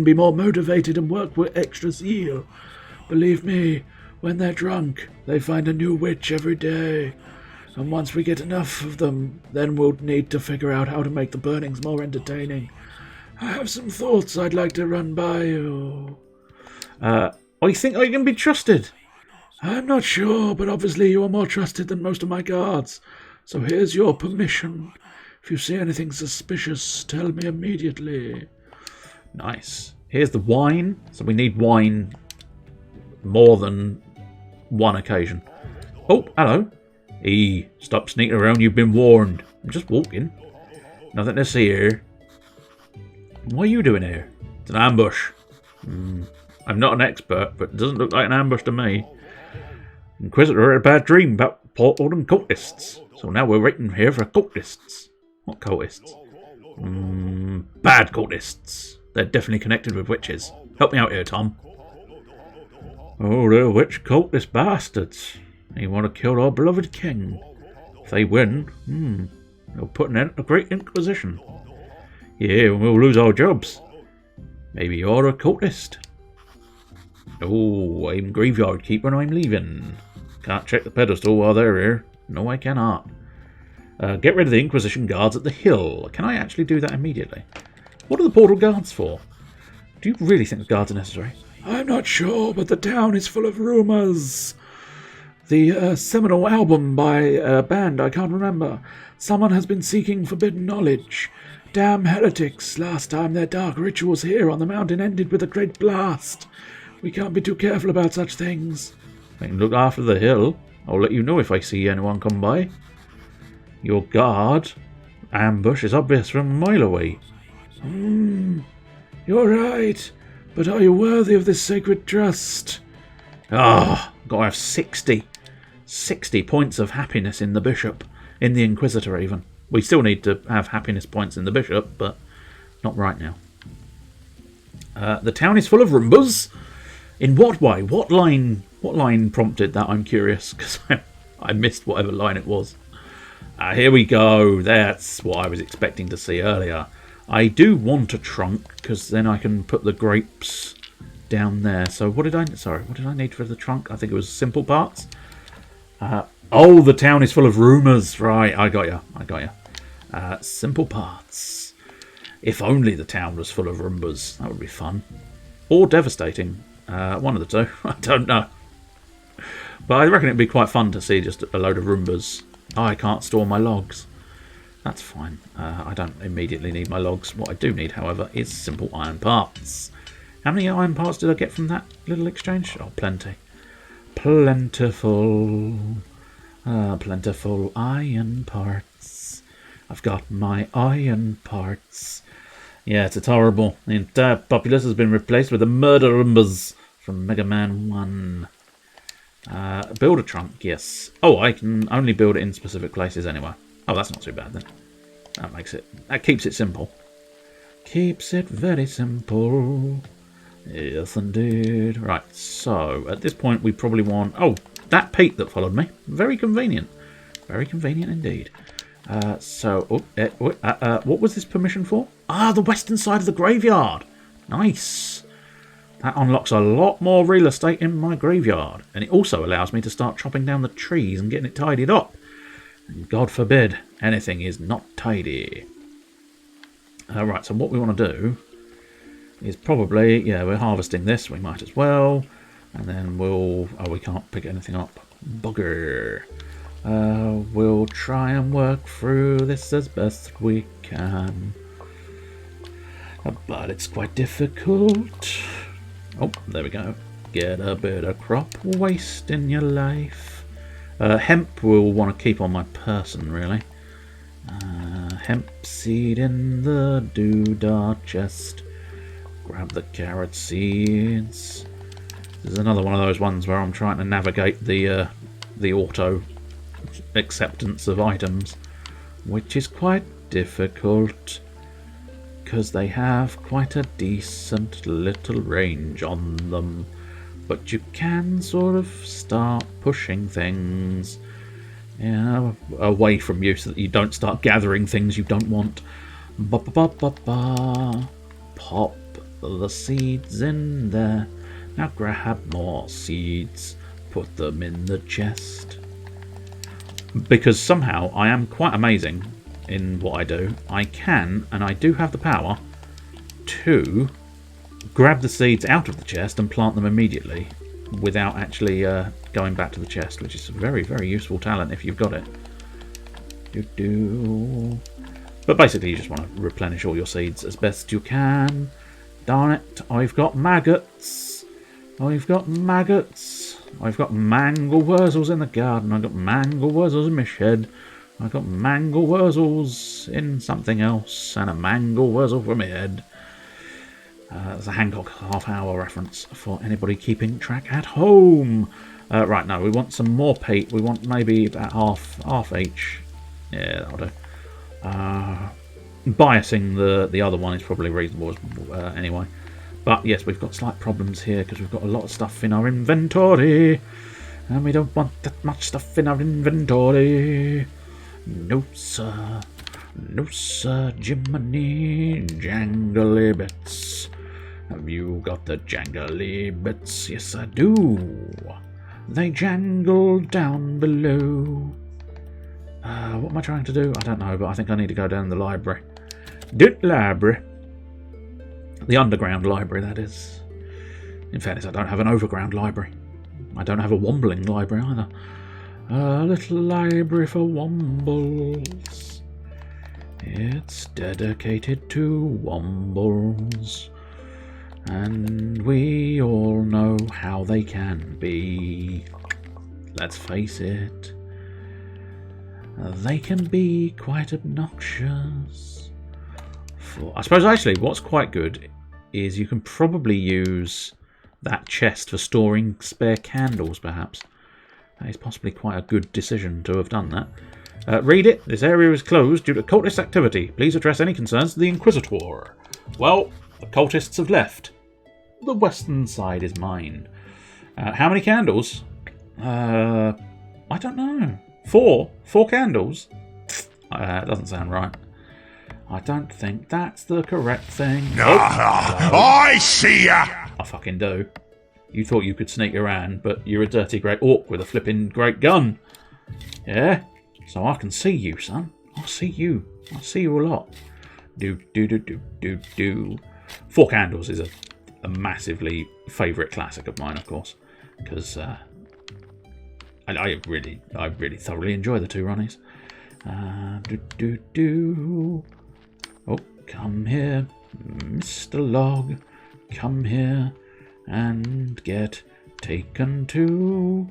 Speaker 1: be more motivated and work with extra zeal. Believe me, when they're drunk, they find a new witch every day. And once we get enough of them, then we'll need to figure out how to make the burnings more entertaining. I have some thoughts I'd like to run by you. I think I can be trusted. I'm not sure, but obviously you are more trusted than most of my guards. So here's your permission. If you see anything suspicious, tell me immediately. Nice. Here's the wine. So we need wine more than one occasion. Oh, hello. Stop sneaking around. You've been warned. I'm just walking. Nothing to see here. What are you doing here? It's an ambush. I'm not an expert, but it doesn't look like an ambush to me. Inquisitor had a bad dream about portal and cultists. So now we're waiting here for cultists. What cultists? Bad cultists. They're definitely connected with witches. Help me out here, Tom. Oh, they're witch cultist bastards. They want to kill our beloved king. If they win, they'll put an end to the Great Inquisition. Yeah, and we'll lose our jobs. Maybe you're a cultist. Oh, I'm graveyard keeper and I'm leaving. Can't check the pedestal while they're here. No, I cannot. Get rid of the Inquisition guards at the hill. Can I actually do that immediately? What are the portal guards for? Do you really think the guards are necessary? I'm not sure, but the town is full of rumours. The seminal album by a band I can't remember. Someone has been seeking forbidden knowledge. Damn heretics. Last time their dark rituals here on the mountain ended with a great blast. We can't be too careful about such things. I can look after the hill. I'll let you know if I see anyone come by. Your guard ambush is obvious from a mile away. You're right. But are you worthy of this sacred trust? Gotta have 60 points of happiness in the bishop. In the Inquisitor, even. We still need to have happiness points in the bishop, but not right now. The town is full of rumours. In what way? What line prompted that? I'm curious, because I missed whatever line it was. Here we go. That's what I was expecting to see earlier. I do want a trunk, because then I can put the grapes down there. So what did I need for the trunk? I think it was simple parts. Oh, the town is full of rumours. Right, I got you. Simple parts. If only the town was full of rumours. That would be fun. Or devastating. One of the two. I don't know. But I reckon it'd be quite fun to see just a load of rumours. Oh, I can't store my logs. That's fine. I don't immediately need my logs. What I do need, however, is simple iron parts. How many iron parts did I get from that little exchange? Oh, plenty. Plentiful. Plentiful iron parts. I've got my iron parts. Yeah, it's horrible. The entire populace has been replaced with the murder rumbas from Mega Man 1. Build a trunk, yes. Oh, I can only build it in specific places anyway. Oh, that's not too bad then. That keeps it simple. Keeps it very simple. Yes, indeed. Right, so at this point we probably want... Oh, that Pete that followed me. Very convenient. Very convenient indeed. What was this permission for? Ah, the western side of the graveyard. Nice. That unlocks a lot more real estate in my graveyard. And it also allows me to start chopping down the trees and getting it tidied up. And God forbid anything is not tidy. Right, so what we want to do is probably... Yeah, we're harvesting this. We might as well. And then we'll... Oh, we can't pick anything up. Bugger. We'll try and work through this as best we can. But it's quite difficult. Oh, there we go. Get a bit of crop waste in your life. Hemp we'll want to keep on my person, really. Hemp seed in the doodah chest. Grab the carrot seeds. This is another one of those ones where I'm trying to navigate the auto acceptance of items, which is quite difficult because they have quite a decent little range on them, but you can sort of start pushing things away from you so that you don't start gathering things you don't want. Pop the seeds in there. Now grab more seeds, put them in the chest. Because somehow I am quite amazing in what I do. I can, and I do have the power, to grab the seeds out of the chest and plant them immediately without actually going back to the chest, which is a very, very useful talent if you've got it. But basically you just want to replenish all your seeds as best you can. Darn it, I've got maggots. I've got maggots. I've got mangle-wurzels in the garden. I've got mangle-wurzels in my shed. I've got mangle-wurzels in something else. And a mangle-wurzel for my head. That's a Hancock half-hour reference for anybody keeping track at home. Right, no, we want some more peat. We want maybe about half each. Yeah, that'll do. Biasing the other one is probably reasonable anyway. But yes, we've got slight problems here because we've got a lot of stuff in our inventory. And we don't want that much stuff in our inventory. No, sir. No, sir. Jiminy jangly bits. Have you got the jangly bits? Yes, I do. They jangle down below. What am I trying to do? I don't know, but I think I need to go down the library. The library. The underground library, that is. In fairness, I don't have an overground library. I don't have a wombling library either. A little library for wombles. It's dedicated to wombles. And we all know how they can be. Let's face it. They can be quite obnoxious. I suppose actually what's quite good is you can probably use that chest for storing spare candles, perhaps. That is possibly quite a good decision to have done that. Read it. This area is closed due to cultist activity. Please address any concerns to the Inquisitor. Well, the cultists have left. The western side is mine. How many candles? I don't know. 4? 4 candles? Doesn't sound right. I don't think that's the correct thing.
Speaker 2: I see ya!
Speaker 1: I fucking do. You thought you could sneak around, but you're a dirty great orc with a flipping great gun. Yeah? So I can see you, son. I see you. I see you a lot. Do. Four Candles is a massively favourite classic of mine, of course, because I really thoroughly enjoy the two runnies. Oh, come here, Mr. Log. Come here and get taken to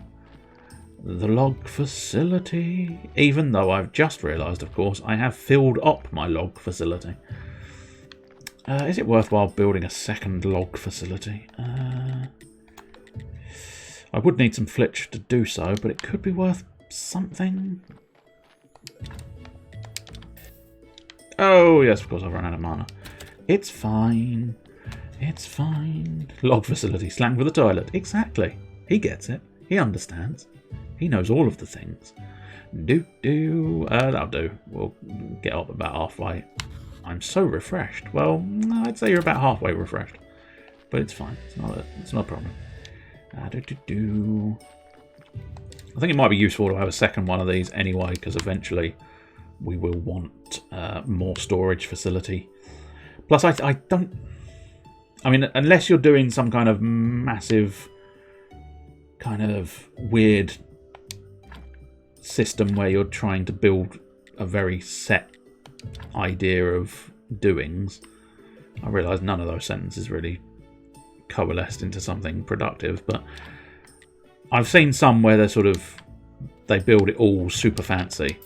Speaker 1: the log facility. Even though I've just realised, of course, I have filled up my log facility. Is it worthwhile building a second log facility? I would need some flitch to do so, but it could be worth something. Oh, yes, of course, I've run out of mana. It's fine. It's fine. Log facility, slang for the toilet. Exactly. He gets it. He understands. He knows all of the things. That'll do. We'll get up about halfway. I'm so refreshed. Well, I'd say you're about halfway refreshed. But it's fine. It's not a problem. I think it might be useful to have a second one of these anyway, because eventually we will want more storage facility. Plus, I don't... I mean, unless you're doing some kind of massive, kind of weird system where you're trying to build a very set idea of doings. I realise none of those sentences really coalesced into something productive, but I've seen some where they build it all super fancy,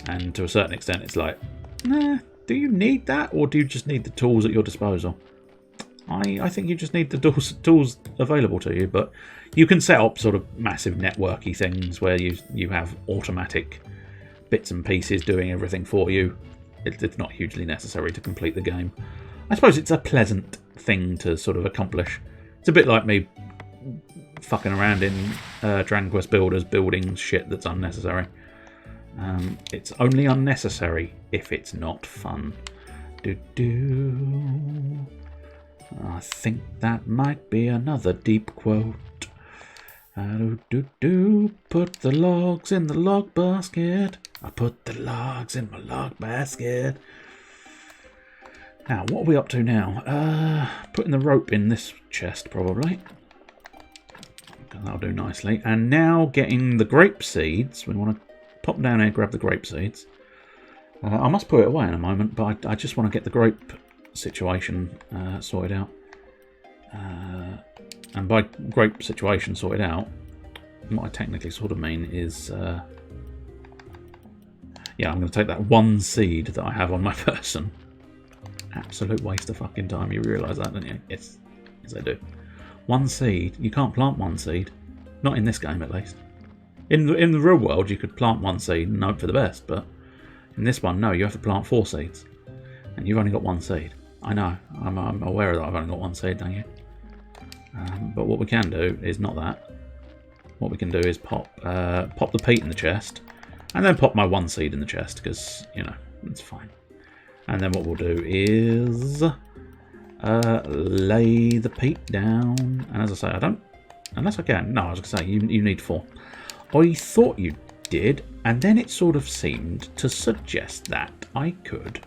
Speaker 1: and to a certain extent it's like, nah, do you need that, or do you just need the tools at your disposal? I think you just need the tools available to you, but you can set up sort of massive networky things where you have automatic bits and pieces doing everything for you. It's not hugely necessary to complete the game. I suppose it's a pleasant thing to sort of accomplish. It's a bit like me fucking around in Dragon Quest Builders building shit that's unnecessary. It's only unnecessary if it's not fun. I think that might be another deep quote. Put the logs in the log basket. I put the logs in my log basket. Now, what are we up to now? Putting the rope in this chest, probably. That'll do nicely. And now getting the grape seeds. We want to pop down here, grab the grape seeds. I must put it away in a moment, but I just want to get the grape situation sorted out. And by grape situation sorted out, what I technically sort of mean is... yeah, I'm going to take that one seed that I have on my person. Absolute waste of fucking time. You realise that, don't you? Yes, I do. One seed. You can't plant one seed. Not in this game, at least. In the real world, you could plant one seed and hope for the best, but in this one, no, you have to plant 4 seeds. And you've only got 1 seed. I know. I'm aware that I've only got 1 seed, don't you? But what we can do is not that. What we can do is pop the peat in the chest, and then pop my 1 seed in the chest, because, you know, it's fine. And then what we'll do is lay the peat down. And as I say, I don't... Unless I can. No, I was going to say, you need 4. I thought you did, and then it sort of seemed to suggest that I could.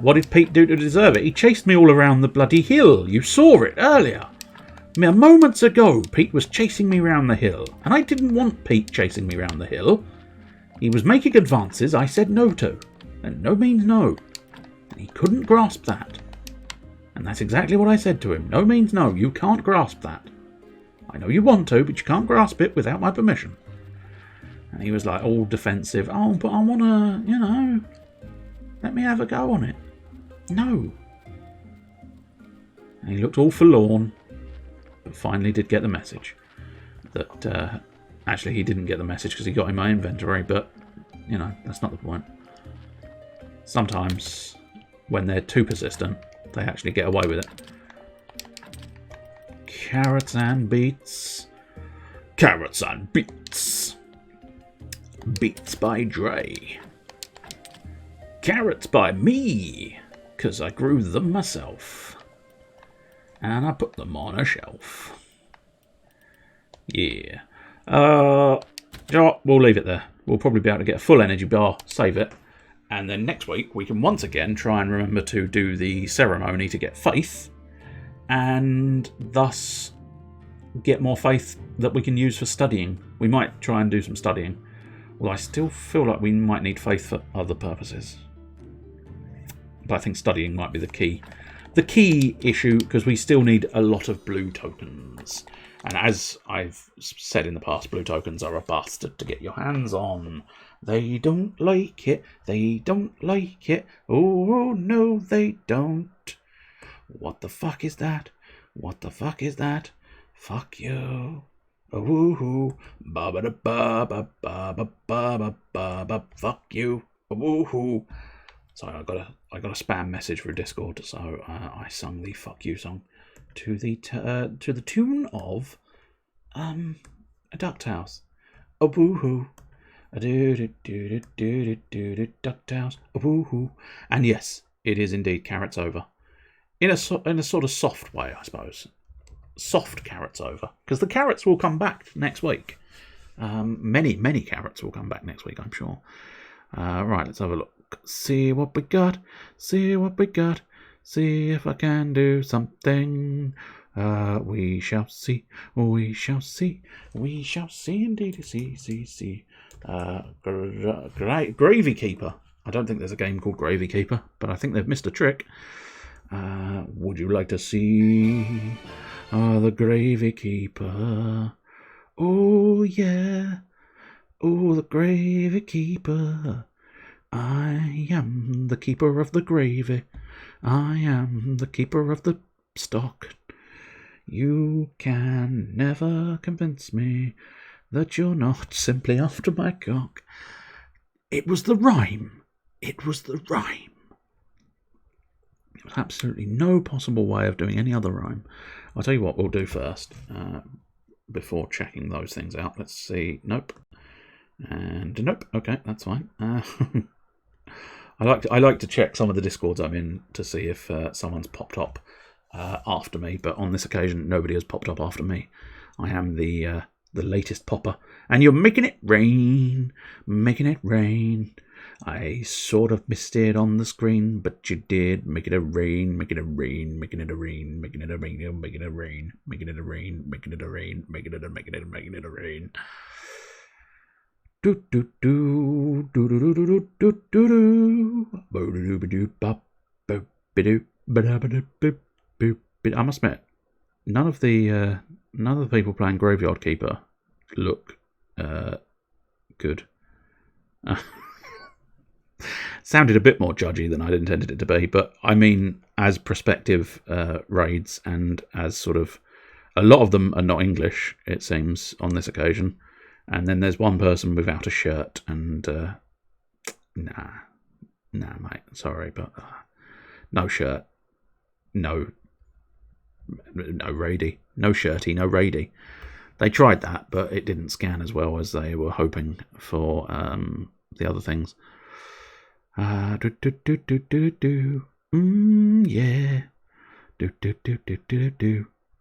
Speaker 1: What did Pete do to deserve it? He chased me all around the bloody hill. You saw it earlier. Mere moments ago, Pete was chasing me round the hill, and I didn't want Pete chasing me round the hill. He was making advances I said no to, and no means no. And he couldn't grasp that. And that's exactly what I said to him. No means no. You can't grasp that. I know you want to, but you can't grasp it without my permission. And he was like all defensive. Oh, but I want to, you know, let me have a go on it. No. And he looked all forlorn, but finally did get the message. That actually he didn't get the message because he got in my inventory, but, you know, that's not the point. Sometimes, when they're too persistent, they actually get away with it. Carrots and beets. Carrots and beets. Beets by Dre. Carrots by me, because I grew them myself. And I put them on a shelf. Yeah. You know what? We'll leave it there. We'll probably be able to get a full energy bar, save it. And then next week, we can once again try and remember to do the ceremony to get faith. And thus get more faith that we can use for studying. We might try and do some studying. Well, I still feel like we might need faith for other purposes. But I think studying might be the key. The key issue, because we still need a lot of blue tokens. And as I've said in the past, blue tokens are a bastard to get your hands on. They don't like it. They don't like it. Oh, no, they don't. What the fuck is that? What the fuck is that? Fuck you. Oh, woohoo. Ba ba da ba ba ba ba ba ba ba. Fuck you. Oh, woohoo. Sorry, I got a spam message through Discord, so I sung the "fuck you" song to the tune of a DuckTales. A woohoo, a do do do do do DuckTales. A woohoo, and yes, it is indeed carrots over, in a sort of soft way, I suppose. Soft carrots over, because the carrots will come back next week. Many carrots will come back next week, I'm sure. Right, let's have a look. See what we got, see what we got, see if I can do something. We shall see, we shall see, we shall see indeed, see. Gravy Keeper. I don't think there's a game called Gravy Keeper, but I think they've missed a trick. Would you like to see the Gravy Keeper? Oh yeah, oh the Gravy Keeper. I am the keeper of the gravy. I am the keeper of the stock. You can never convince me that you're not simply after my cock. It was the rhyme. It was the rhyme. There was absolutely no possible way of doing any other rhyme. I'll tell you what we'll do first, before checking those things out. Let's see. Nope. And nope. Okay, that's fine. I like to check some of the Discords I'm in to see if someone's popped up after me, but on this occasion nobody has popped up after me. I am the latest popper, and you're making it rain, making it rain. I sort of missed it on the screen, but you did. Make it a rain, make it a rain, making it a rain, making it a rain, making it a rain, making it a rain, making it a rain, making it a rain. Do do do do do do do do do do. I must admit, none of the people playing Graveyard Keeper look good. Sounded a bit more judgy than I'd intended it to be, but I mean, as prospective raids, and as sort of a lot of them are not English, it seems, on this occasion. And then there's one person without a shirt, and nah, mate, sorry, but no shirt, no raidy, no shirty, no raidy. They tried that, but it didn't scan as well as they were hoping for the other things. Yeah.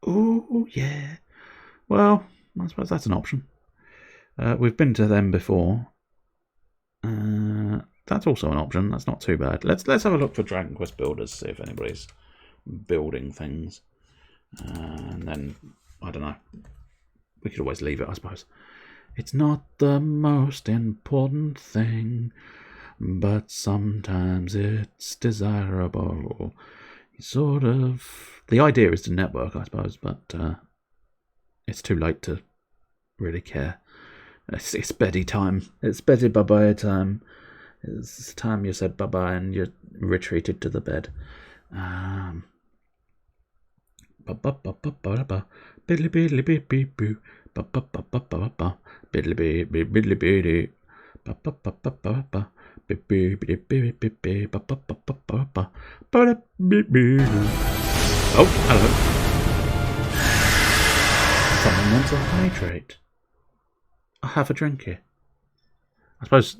Speaker 1: Oh yeah. Well, I suppose that's an option. We've been to them before. That's also an option. That's not too bad. Let's have a look for Dragon Quest builders, see if anybody's building things. And then, I don't know. We could always leave it, I suppose. It's not the most important thing, but sometimes it's desirable. Sort of. The idea is to network, I suppose, but it's too late to really care. It's beddy time. It's beddy bye-bye time. It's time you said bye-bye and you retreated to the bed. Oh, hello. Someone wants a hydrate. I'll have a drink here. I suppose,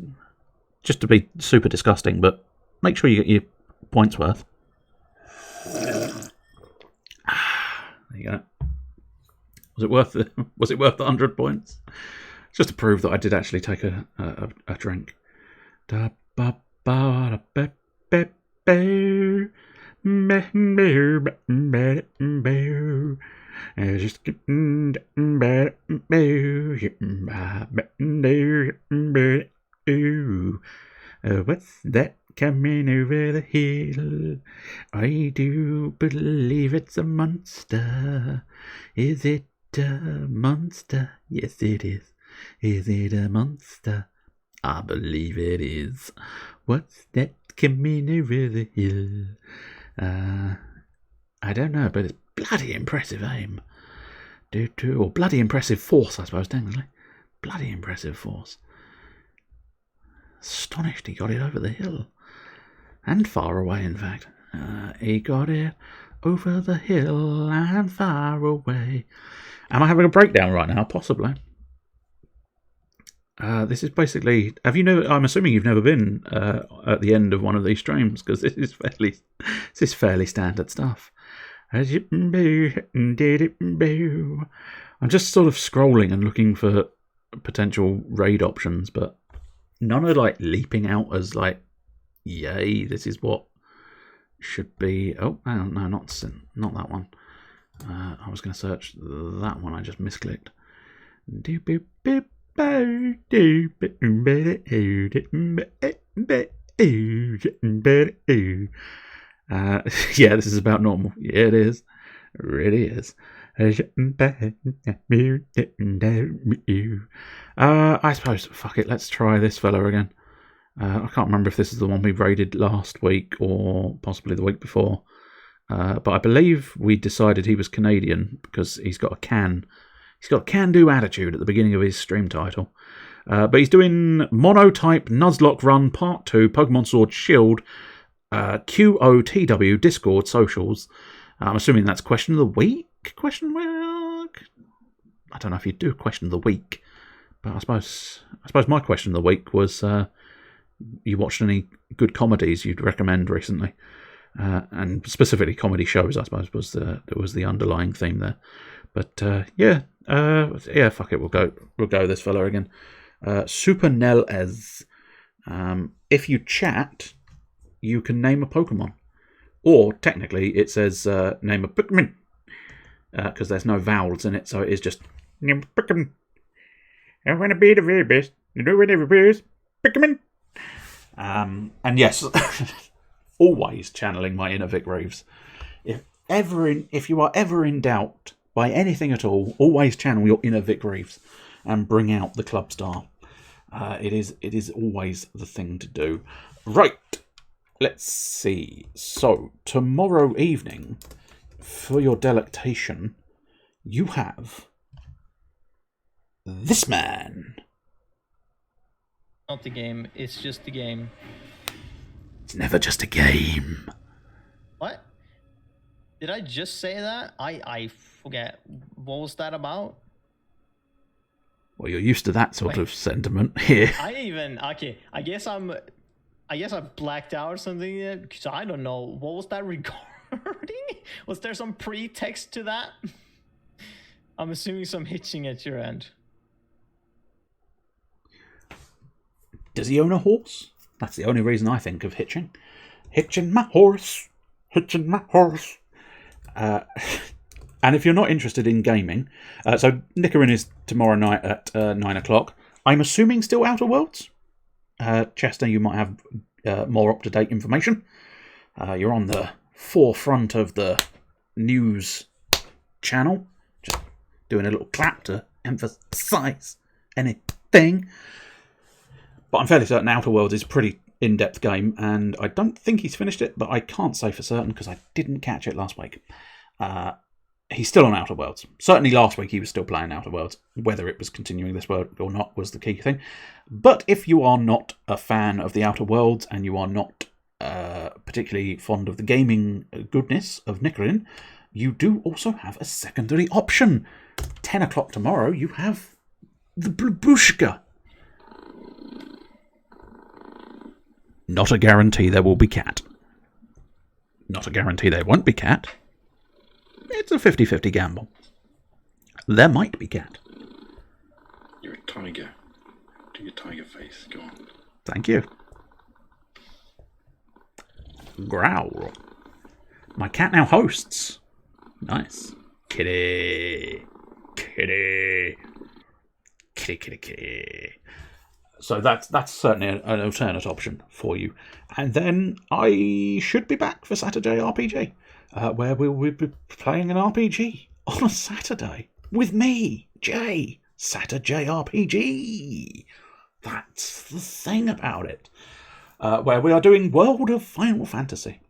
Speaker 1: just to be super disgusting, but make sure you get your points worth. There you go. Was it worth the 100 points? Just to prove that I did actually take a drink. What's that coming over the hill? I do believe it's a monster. Is it a monster? Yes, it is. Is it a monster? I believe it is. What's that coming over the hill? I don't know, but it's bloody impressive aim. Or bloody impressive force, I suppose, technically. Bloody impressive force. Astonished he got it over the hill. And far away, in fact. He got it over the hill and far away. Am I having a breakdown right now? Possibly. This is basically... I'm assuming you've never been at the end of one of these streams, because this is fairly standard stuff. I'm just sort of scrolling and looking for potential raid options, but none are like leaping out as like, yay, this is what should be. Oh, no, not that one. I was going to search that one. I just misclicked. Yeah, this is about normal. Yeah, it is. It really is. I suppose, fuck it, let's try this fella again. I can't remember if this is the one we raided last week or possibly the week before. But I believe we decided he was Canadian because he's got a can-do attitude at the beginning of his stream title. But he's doing Monotype Nuzlocke Run Part 2, Pokemon Sword Shield, QOTW, Discord, socials. I'm assuming that's question of the week? Question mark? I don't know if you do question of the week, but I suppose my question of the week was you watched any good comedies you'd recommend recently, and specifically comedy shows. I suppose was the underlying theme there. But yeah, fuck it, we'll go this fella again. Super Nell as if you chat, you can name a Pokemon. Or, technically, it says name a Pokemon. Because there's no vowels in it, so it is just name a Pokemon. I want to be the very best. You know what everybody is? Pokemon. And yes, always channeling my inner Vic Reeves. If you are ever in doubt by anything at all, always channel your inner Vic Reeves and bring out the club star. It is always the thing to do. Right. Let's see. So, tomorrow evening, for your delectation, you have this man.
Speaker 2: Not the game, it's just the game.
Speaker 1: It's never just a game.
Speaker 2: What? Did I just say that? I forget. What was that about?
Speaker 1: Well, you're used to that sort of sentiment here.
Speaker 2: Okay, I guess I blacked out or something because I don't know. What was that regarding? Was there some pretext to that? I'm assuming some hitching at your end.
Speaker 1: Does he own a horse? That's the only reason I think of hitching. Hitching my horse. Hitching my horse. And if you're not interested in gaming, so Nickerin is tomorrow night at 9 o'clock. I'm assuming still Outer Worlds. Chester, you might have more up-to-date information. You're on the forefront of the news channel. Just doing a little clap to emphasise anything. But I'm fairly certain Outer Worlds is a pretty in-depth game, and I don't think he's finished it, but I can't say for certain because I didn't catch it last week. He's still on Outer Worlds. Certainly last week he was still playing Outer Worlds. Whether it was continuing this world or not was the key thing. But if you are not a fan of the Outer Worlds and you are not particularly fond of the gaming goodness of Nickerin, you do also have a secondary option. 10 o'clock tomorrow, you have the Babushka. Not a guarantee there will be cat. Not a guarantee there won't be cat. It's a 50-50 gamble. There might be cat.
Speaker 3: You're a tiger. Do your tiger face. Go on.
Speaker 1: Thank you. Growl. My cat now hosts. Nice. Kitty. Kitty. Kitty, kitty, kitty. So that's certainly an alternate option for you. And then I should be back for Saturday RPG, where we'll be playing an RPG on a Saturday with me, Jay. Saturday RPG. That's the thing about it. Where we are doing World of Final Fantasy.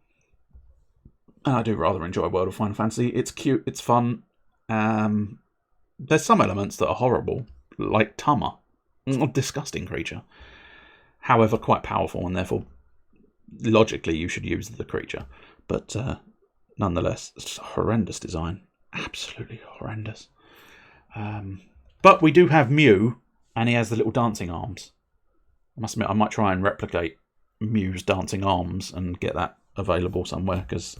Speaker 1: And I do rather enjoy World of Final Fantasy. It's cute, it's fun. There's some elements that are horrible, like Tama. A disgusting creature. However, quite powerful, and therefore, logically, you should use the creature. But nonetheless, it's a horrendous design. Absolutely horrendous. But we do have Mew, and he has the little dancing arms. I must admit, I might try and replicate Mew's dancing arms and get that available somewhere, because,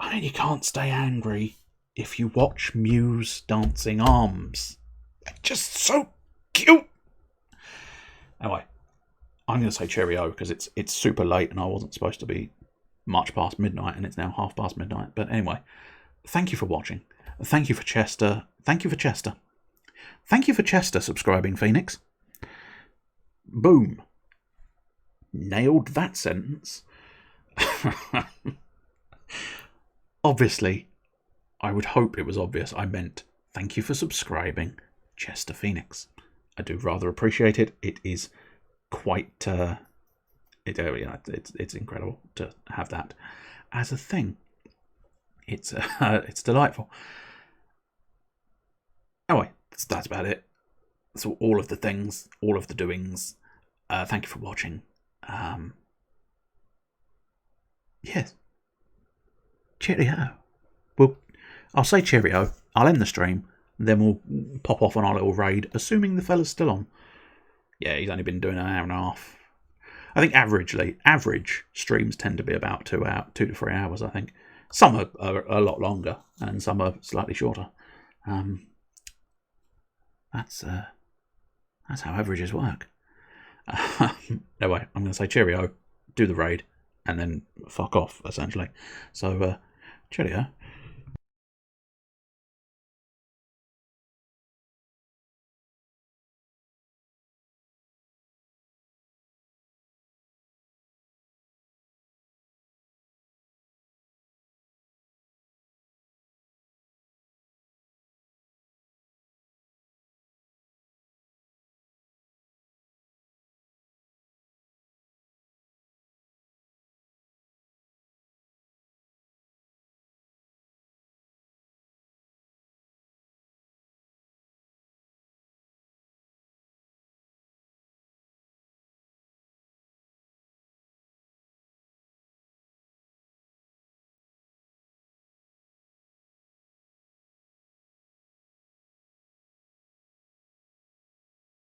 Speaker 1: I mean, you can't stay angry if you watch Mew's dancing arms. They're just so cute. Anyway, I'm going to say cheerio because it's super late and I wasn't supposed to be much past midnight, and it's now half past midnight. But anyway, thank you for watching. Thank you for Chester. Thank you for Chester. Thank you for Chester subscribing, Phoenix. Boom. Nailed that sentence. Obviously, I would hope it was obvious I meant thank you for subscribing, Chester Phoenix. I do rather appreciate it. It is quite it's incredible to have that as a thing. It's delightful. Anyway, that's about it. So all of the things, all of the doings. Thank you for watching. Yes. Cheerio. I'll say cheerio. I'll end the stream. Then we'll pop off on our little raid, assuming the fella's still on. Yeah, he's only been doing an hour and a half. I think average streams tend to be about 2 to 3 hours, I think. Some are a lot longer, and some are slightly shorter. That's how averages work. Anyway, I'm going to say cheerio, do the raid, and then fuck off, essentially. So, cheerio.